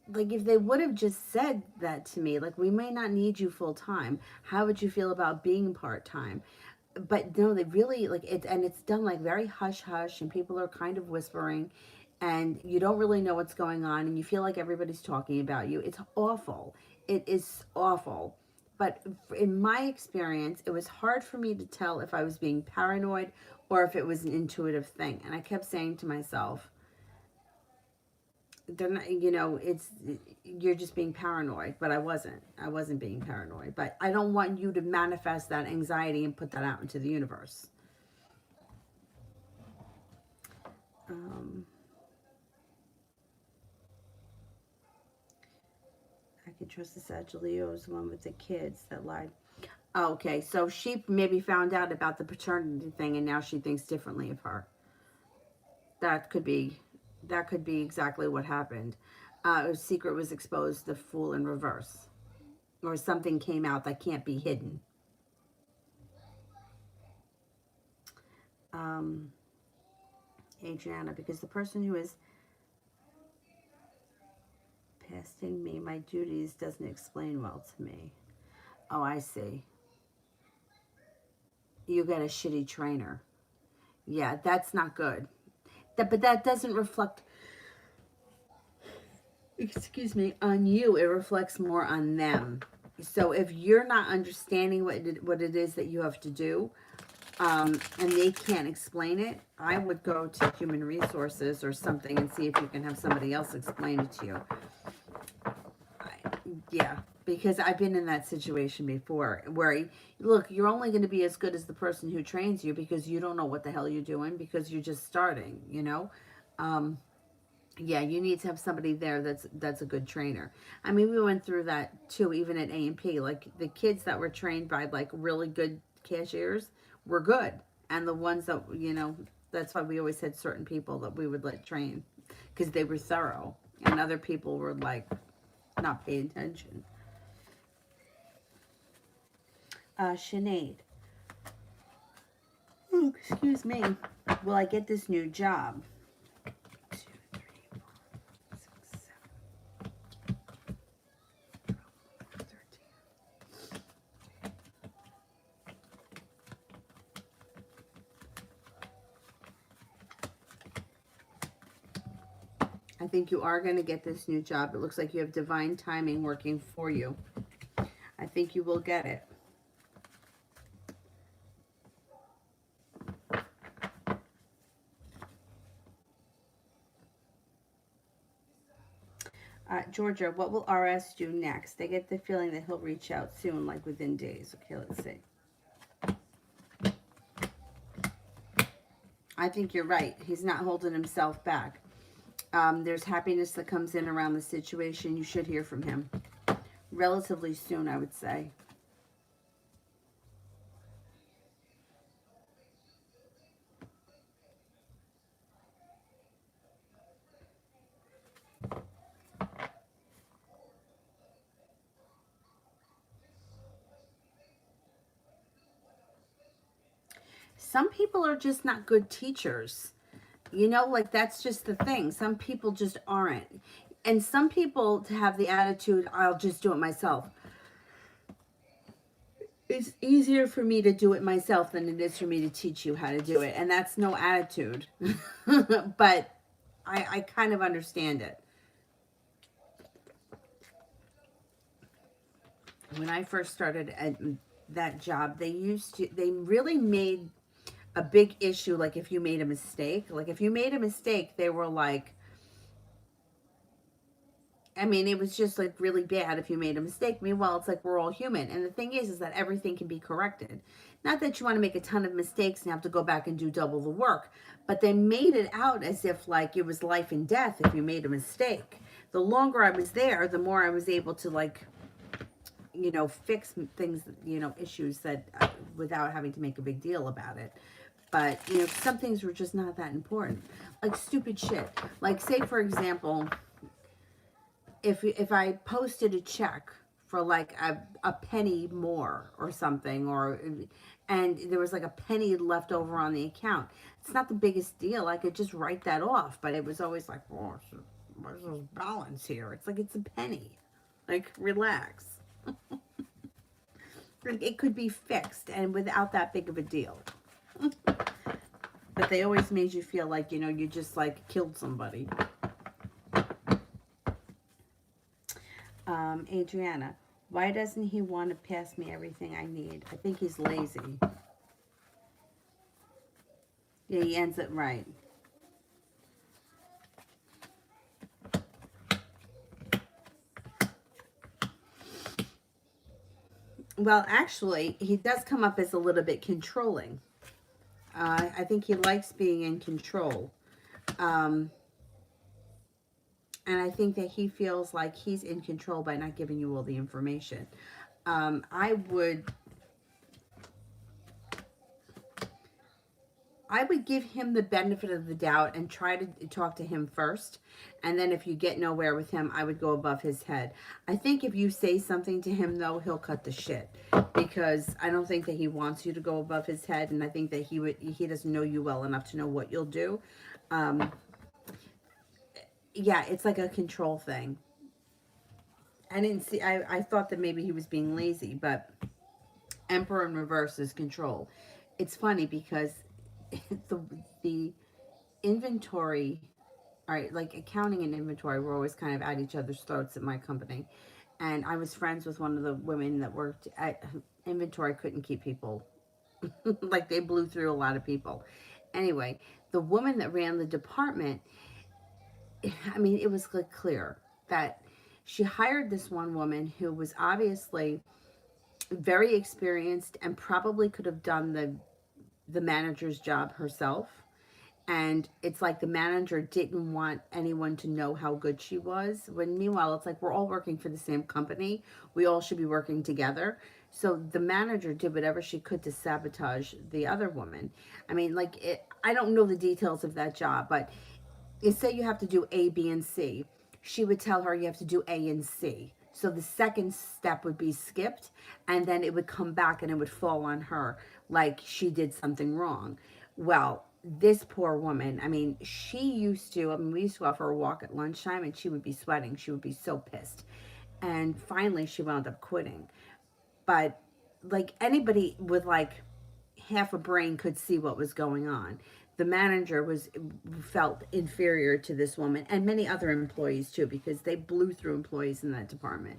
like, if they would have just said that to me, like, we may not need you full time. How would you feel about being part time? But no, they really, like, it, and it's done like very hush hush, and people are kind of whispering, and you don't really know what's going on, and you feel like everybody's talking about you. It's awful. It is awful. But in my experience, it was hard for me to tell if I was being paranoid or if it was an intuitive thing. And I kept saying to myself, they're not, you know, it's, you're just being paranoid. But I wasn't being paranoid. But I don't want you to manifest that anxiety and put that out into the universe. um I can trust the Sagittarius, the one with the kids that lied. Oh, okay, so she maybe found out about the paternity thing, and now she thinks differently of her. That could be, that could be exactly what happened. A secret was exposed, the fool in reverse, or something came out that can't be hidden. um Adriana, because the person who is passing me my duties doesn't explain well to me. Oh, I see. You got a shitty trainer. Yeah, that's not good. But that doesn't reflect, excuse me, on you. It reflects more on them. So if you're not understanding what it is that you have to do, and they can't explain it, I would go to human resources or something and see if you can have somebody else explain it to you. Yeah, because I've been in that situation before where, look, you're only going to be as good as the person who trains you, because you don't know what the hell you're doing, because you're just starting, you know? Um, yeah, you need to have somebody there that's a good trainer. I mean, we went through that too, even at A&P. Like, the kids that were trained by like really good cashiers were good, and the ones that, you know, that's why we always had certain people that we would let train, because they were thorough, and other people were like not paying attention. Sinead, oh, excuse me. Will I get this new job? 2, 3, 4, 6, 7, 13. I think you are going to get this new job. It looks like you have divine timing working for you. I think you will get it. Georgia, what will RS do next? I get the feeling that he'll reach out soon, like within days. Okay, let's see. I think you're right. He's not holding himself back. There's happiness that comes in around the situation. You should hear from him relatively soon, I would say. Some people are just not good teachers. You know, like, that's just the thing. Some people just aren't. And some people to have the attitude, I'll just do it myself. It's easier for me to do it myself than it is for me to teach you how to do it. And that's no attitude. But I kind of understand it. When I first started at that job, they really made a big issue, like, if you made a mistake. Like, if you made a mistake, they were like, I mean, it was just like really bad if you made a mistake. Meanwhile, it's like we're all human. And the thing is that everything can be corrected. Not that you want to make a ton of mistakes and have to go back and do double the work, but they made it out as if like it was life and death if you made a mistake. The longer I was there, the more I was able to, like, you know, fix things, you know, issues that without having to make a big deal about it. But, you know, some things were just not that important. Like stupid shit. Like, say, for example, if I posted a check for like a penny more or something, or and there was like a penny left over on the account, it's not the biggest deal. I could just write that off. But it was always like, oh, where's this balance here? It's like, it's a penny. Like, relax. It could be fixed and without that big of a deal. But they always made you feel like, you know, you just like killed somebody. Adriana, why doesn't he want to pass me everything I need? I think he's lazy. Yeah, he ends it right. Well, actually, he does come up as a little bit controlling. I think he likes being in control. And I think that he feels like he's in control by not giving you all the information. I would give him the benefit of the doubt and try to talk to him first. And then if you get nowhere with him, I would go above his head. I think if you say something to him, though, he'll cut the shit. Because I don't think that he wants you to go above his head. And I think that he doesn't know you well enough to know what you'll do. Yeah, it's like a control thing. I didn't see, I thought that maybe he was being lazy, but Emperor in reverse is control. It's funny because the inventory, all right, like accounting and inventory were always kind of at each other's throats at my company. And I was friends with one of the women that worked at inventory, couldn't keep people. Like, they blew through a lot of people. Anyway, the woman that ran the department, I mean, it was like clear that she hired this one woman who was obviously very experienced and probably could have done the manager's job herself. And it's like the manager didn't want anyone to know how good she was. When meanwhile, it's like, we're all working for the same company. We all should be working together. So the manager did whatever she could to sabotage the other woman. I mean, like, I don't know the details of that job, but say you have to do A, B, and C. She would tell her you have to do A and C. So the second step would be skipped, and then it would come back and it would fall on her like she did something wrong. Well, this poor woman, I mean, she used to, I mean, we used to go out for a walk at lunchtime and she would be sweating. She would be so pissed. And finally she wound up quitting. But like, anybody with like half a brain could see what was going on. The manager felt inferior to this woman and many other employees too, because they blew through employees in that department.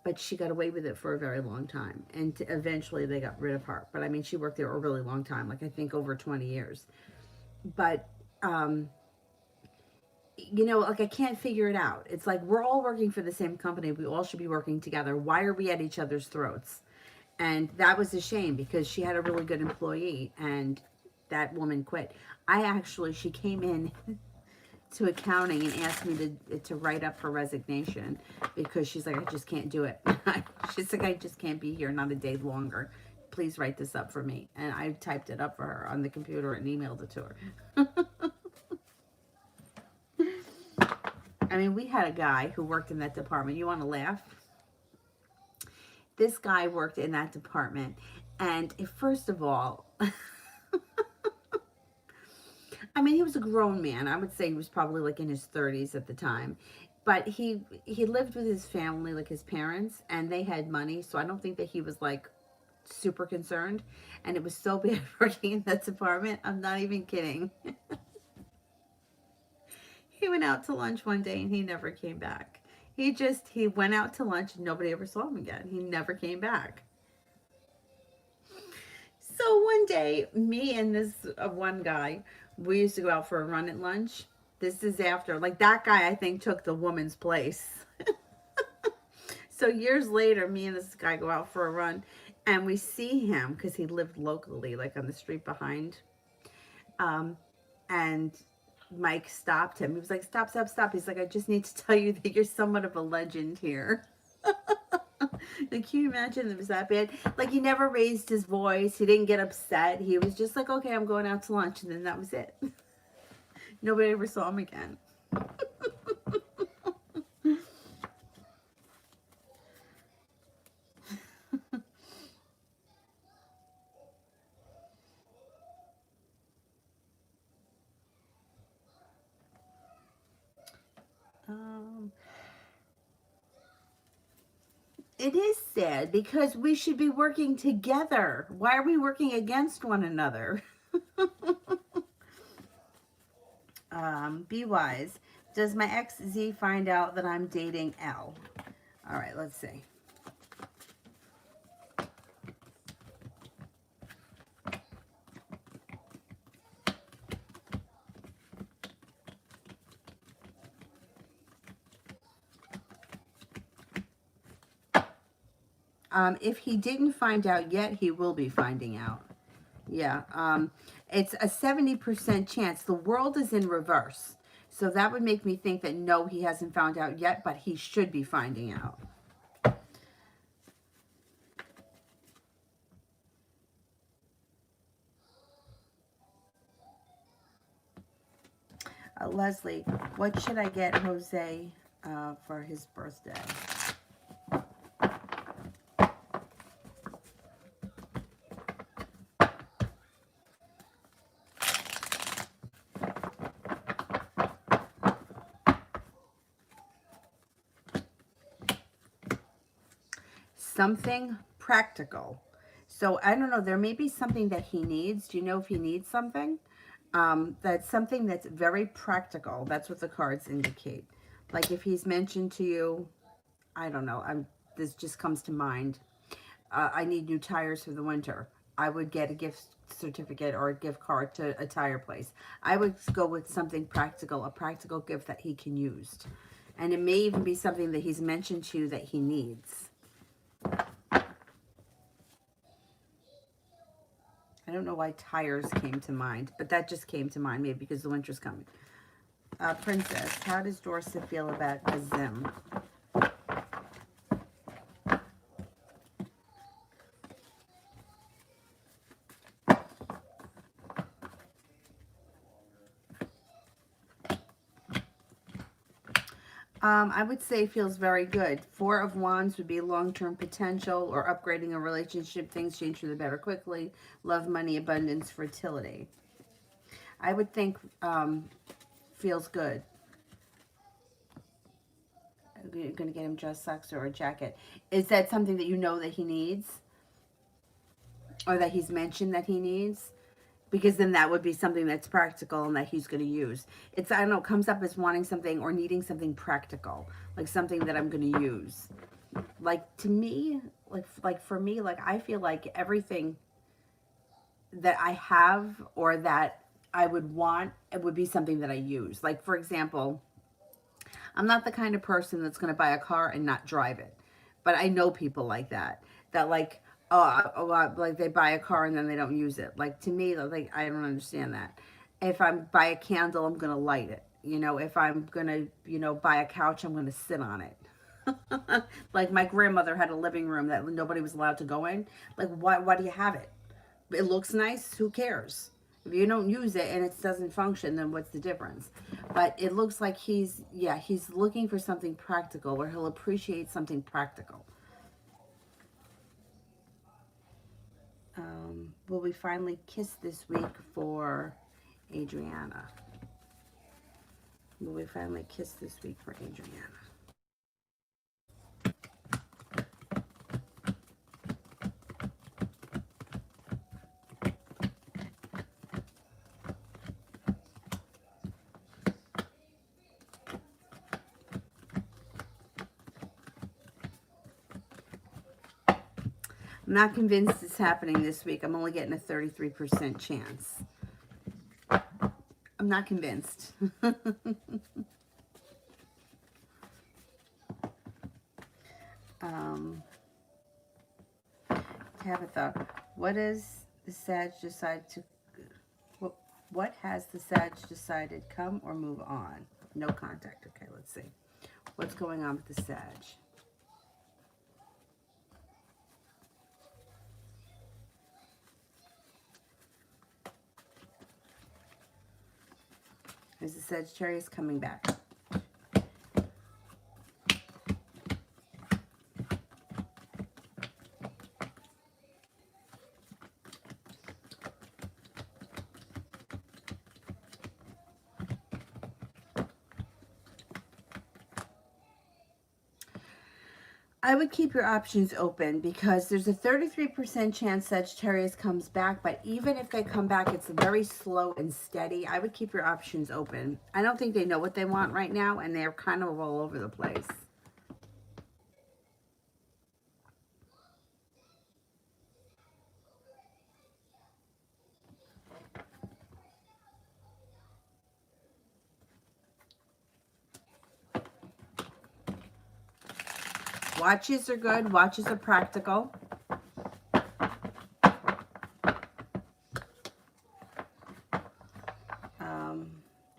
But she got away with it for a very long time, and eventually they got rid of her. But I mean, she worked there a really long time, like I think over 20 years. But you know, like, I can't figure it out. It's like, we're all working for the same company. We all should be working together. Why are we at each other's throats? And that was a shame because she had a really good employee and that woman quit. She came in to accounting and asked me to write up her resignation because she's like, I just can't do it. She's like, I just can't be here not a day longer. Please write this up for me. And I typed it up for her on the computer and emailed it to her. I mean, we had a guy who worked in that department. You want to laugh? This guy worked in that department, and first of all, I mean, he was a grown man. I would say he was probably like in his 30s at the time. But he lived with his family, like his parents, and they had money. So I don't think that he was like super concerned. And it was so bad working in that department. I'm not even kidding. He went out to lunch one day and he never came back. He went out to lunch and nobody ever saw him again. He never came back. So one day, me and this one guy, we used to go out for a run at lunch. This is after, like, that guy, I think, took the woman's place. So years later, me and this guy go out for a run, and we see him, because he lived locally, like on the street behind. And Mike stopped him. He was like, stop, stop, stop. He's like, I just need to tell you that you're somewhat of a legend here. Like, can you imagine if it was that bad? Like, he never raised his voice. He didn't get upset. He was just like, okay, I'm going out to lunch. And then that was it. Nobody ever saw him again. Um, it is sad because we should be working together. Why are we working against one another? Be wise. Does my ex Z find out that I'm dating L? All right, let's see. If he didn't find out yet, he will be finding out. Yeah, it's a 70% chance. The world is in reverse. So that would make me think that no, he hasn't found out yet, but he should be finding out. Leslie, what should I get Jose for his birthday? Something practical. So I don't know, there may be something that he needs. Do you know if he needs something? That's something that's very practical. That's what the cards indicate. Like if he's mentioned to you, I don't know, this just comes to mind. I need new tires for the winter. I would get a gift certificate or a gift card to a tire place. I would go with something practical, a practical gift that he can use. And it may even be something that he's mentioned to you that he needs. I don't know why tires came to mind, but that just came to mind, maybe because the winter's coming. Princess, how does Dorsa feel about Azim? I would say feels very good. Four of Wands would be long-term potential or upgrading a relationship. Things change for the better quickly. Love, money, abundance, fertility. I would think feels good. You're going to get him dress socks or a jacket. Is that something that you know that he needs? Or that he's mentioned that he needs? Because then that would be something that's practical and that he's going to use. It's, I don't know, comes up as wanting something or needing something practical. Like something that I'm going to use. Like to me, like for me, like I feel like everything that I have or that I would want, it would be something that I use. Like for example, I'm not the kind of person that's going to buy a car and not drive it. But I know people like that. That like, like they buy a car and then they don't use it. Like to me, like I don't understand that. If I buy a candle, I'm going to light it. You know, if I'm going to, you know, buy a couch, I'm going to sit on it. Like my grandmother had a living room that nobody was allowed to go in. Like, why do you have it? It looks nice. Who cares? If you don't use it and it doesn't function, then what's the difference? But it looks like he's looking for something practical, or he'll appreciate something practical. Will we finally kiss this week for Adriana? Will we finally kiss this week for Adriana? I'm not convinced it's happening this week. I'm only getting a 33% chance. I'm not convinced. Tabitha, what is the Sag decide to... What has the Sag decided? Come or move on? No contact. Okay, let's see. What's going on with the Sag? Is the Sagittarius coming back? I would keep your options open because there's a 33% chance Sagittarius comes back, but even if they come back, it's very slow and steady. I would keep your options open. I don't think they know what they want right now, and they're kind of all over the place. Watches are good. Watches are practical.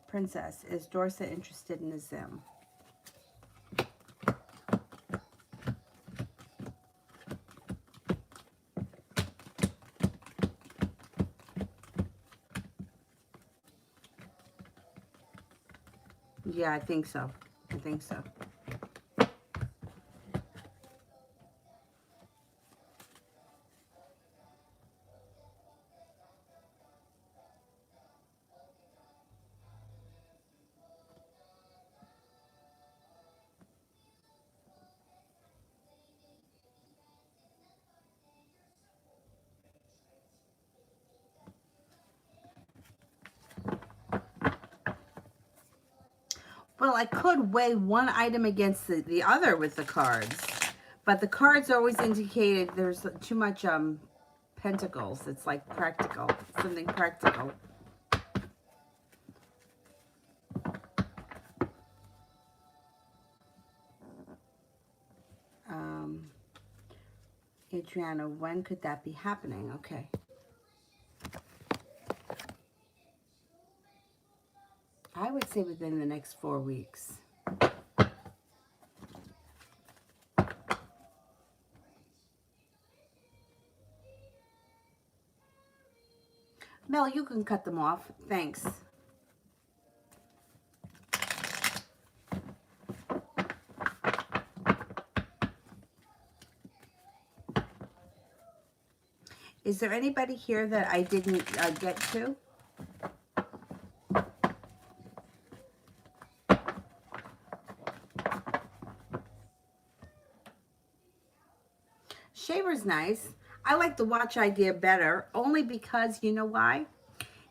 Princess, is Dorsa interested in a Zim? Yeah, I think so. I think so. Well, I could weigh one item against the other with the cards, but the cards always indicated there's too much pentacles. It's like practical, something practical. Adriana, when could that be happening? Okay. I would say within the next 4 weeks. Mel, you can cut them off. Thanks. Is there anybody here that I didn't get to? Shaver's nice. I like the watch idea better, only because, you know why?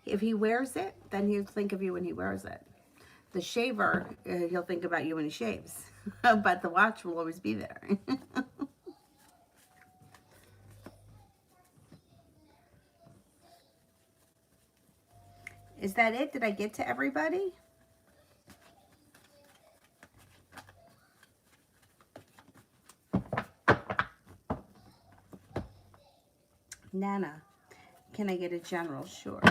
If he wears it, then he'll think of you when he wears it. The shaver, he'll think about you when he shaves. But the watch will always be there. Is that it? Did I get to everybody? Nana, can I get a general? Sure.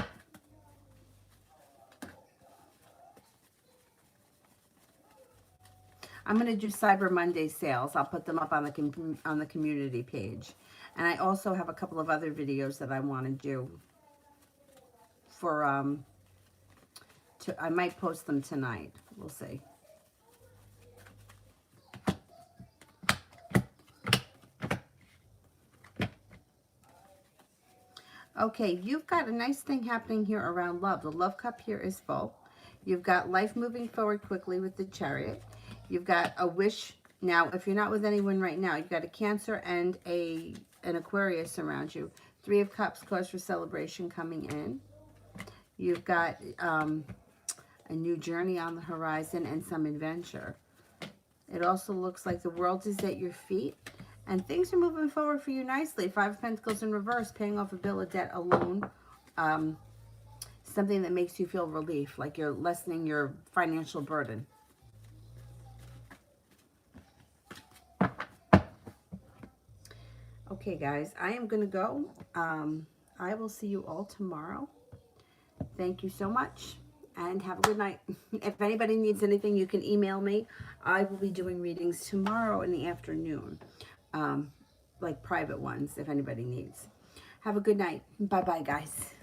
I'm going to do Cyber Monday sales. I'll put them up on the community page. And I also have a couple of other videos that I want to do for, I might post them tonight. We'll see. Okay, you've got a nice thing happening here around love. The love cup here is full. You've got life moving forward quickly with the Chariot. You've got a wish. Now, if you're not with anyone right now, you've got a Cancer and an Aquarius around you. 3 of Cups, cause for celebration coming in. You've got a new journey on the horizon and some adventure. It also looks like the world is at your feet. And things are moving forward for you nicely. 5 of Pentacles in reverse, paying off a bill of debt alone. Something that makes you feel relief, like you're lessening your financial burden. Okay, guys, I am going to go. I will see you all tomorrow. Thank you so much, and have a good night. If anybody needs anything, you can email me. I will be doing readings tomorrow in the afternoon. Like private ones, if anybody needs. Have a good night. Bye-bye, guys.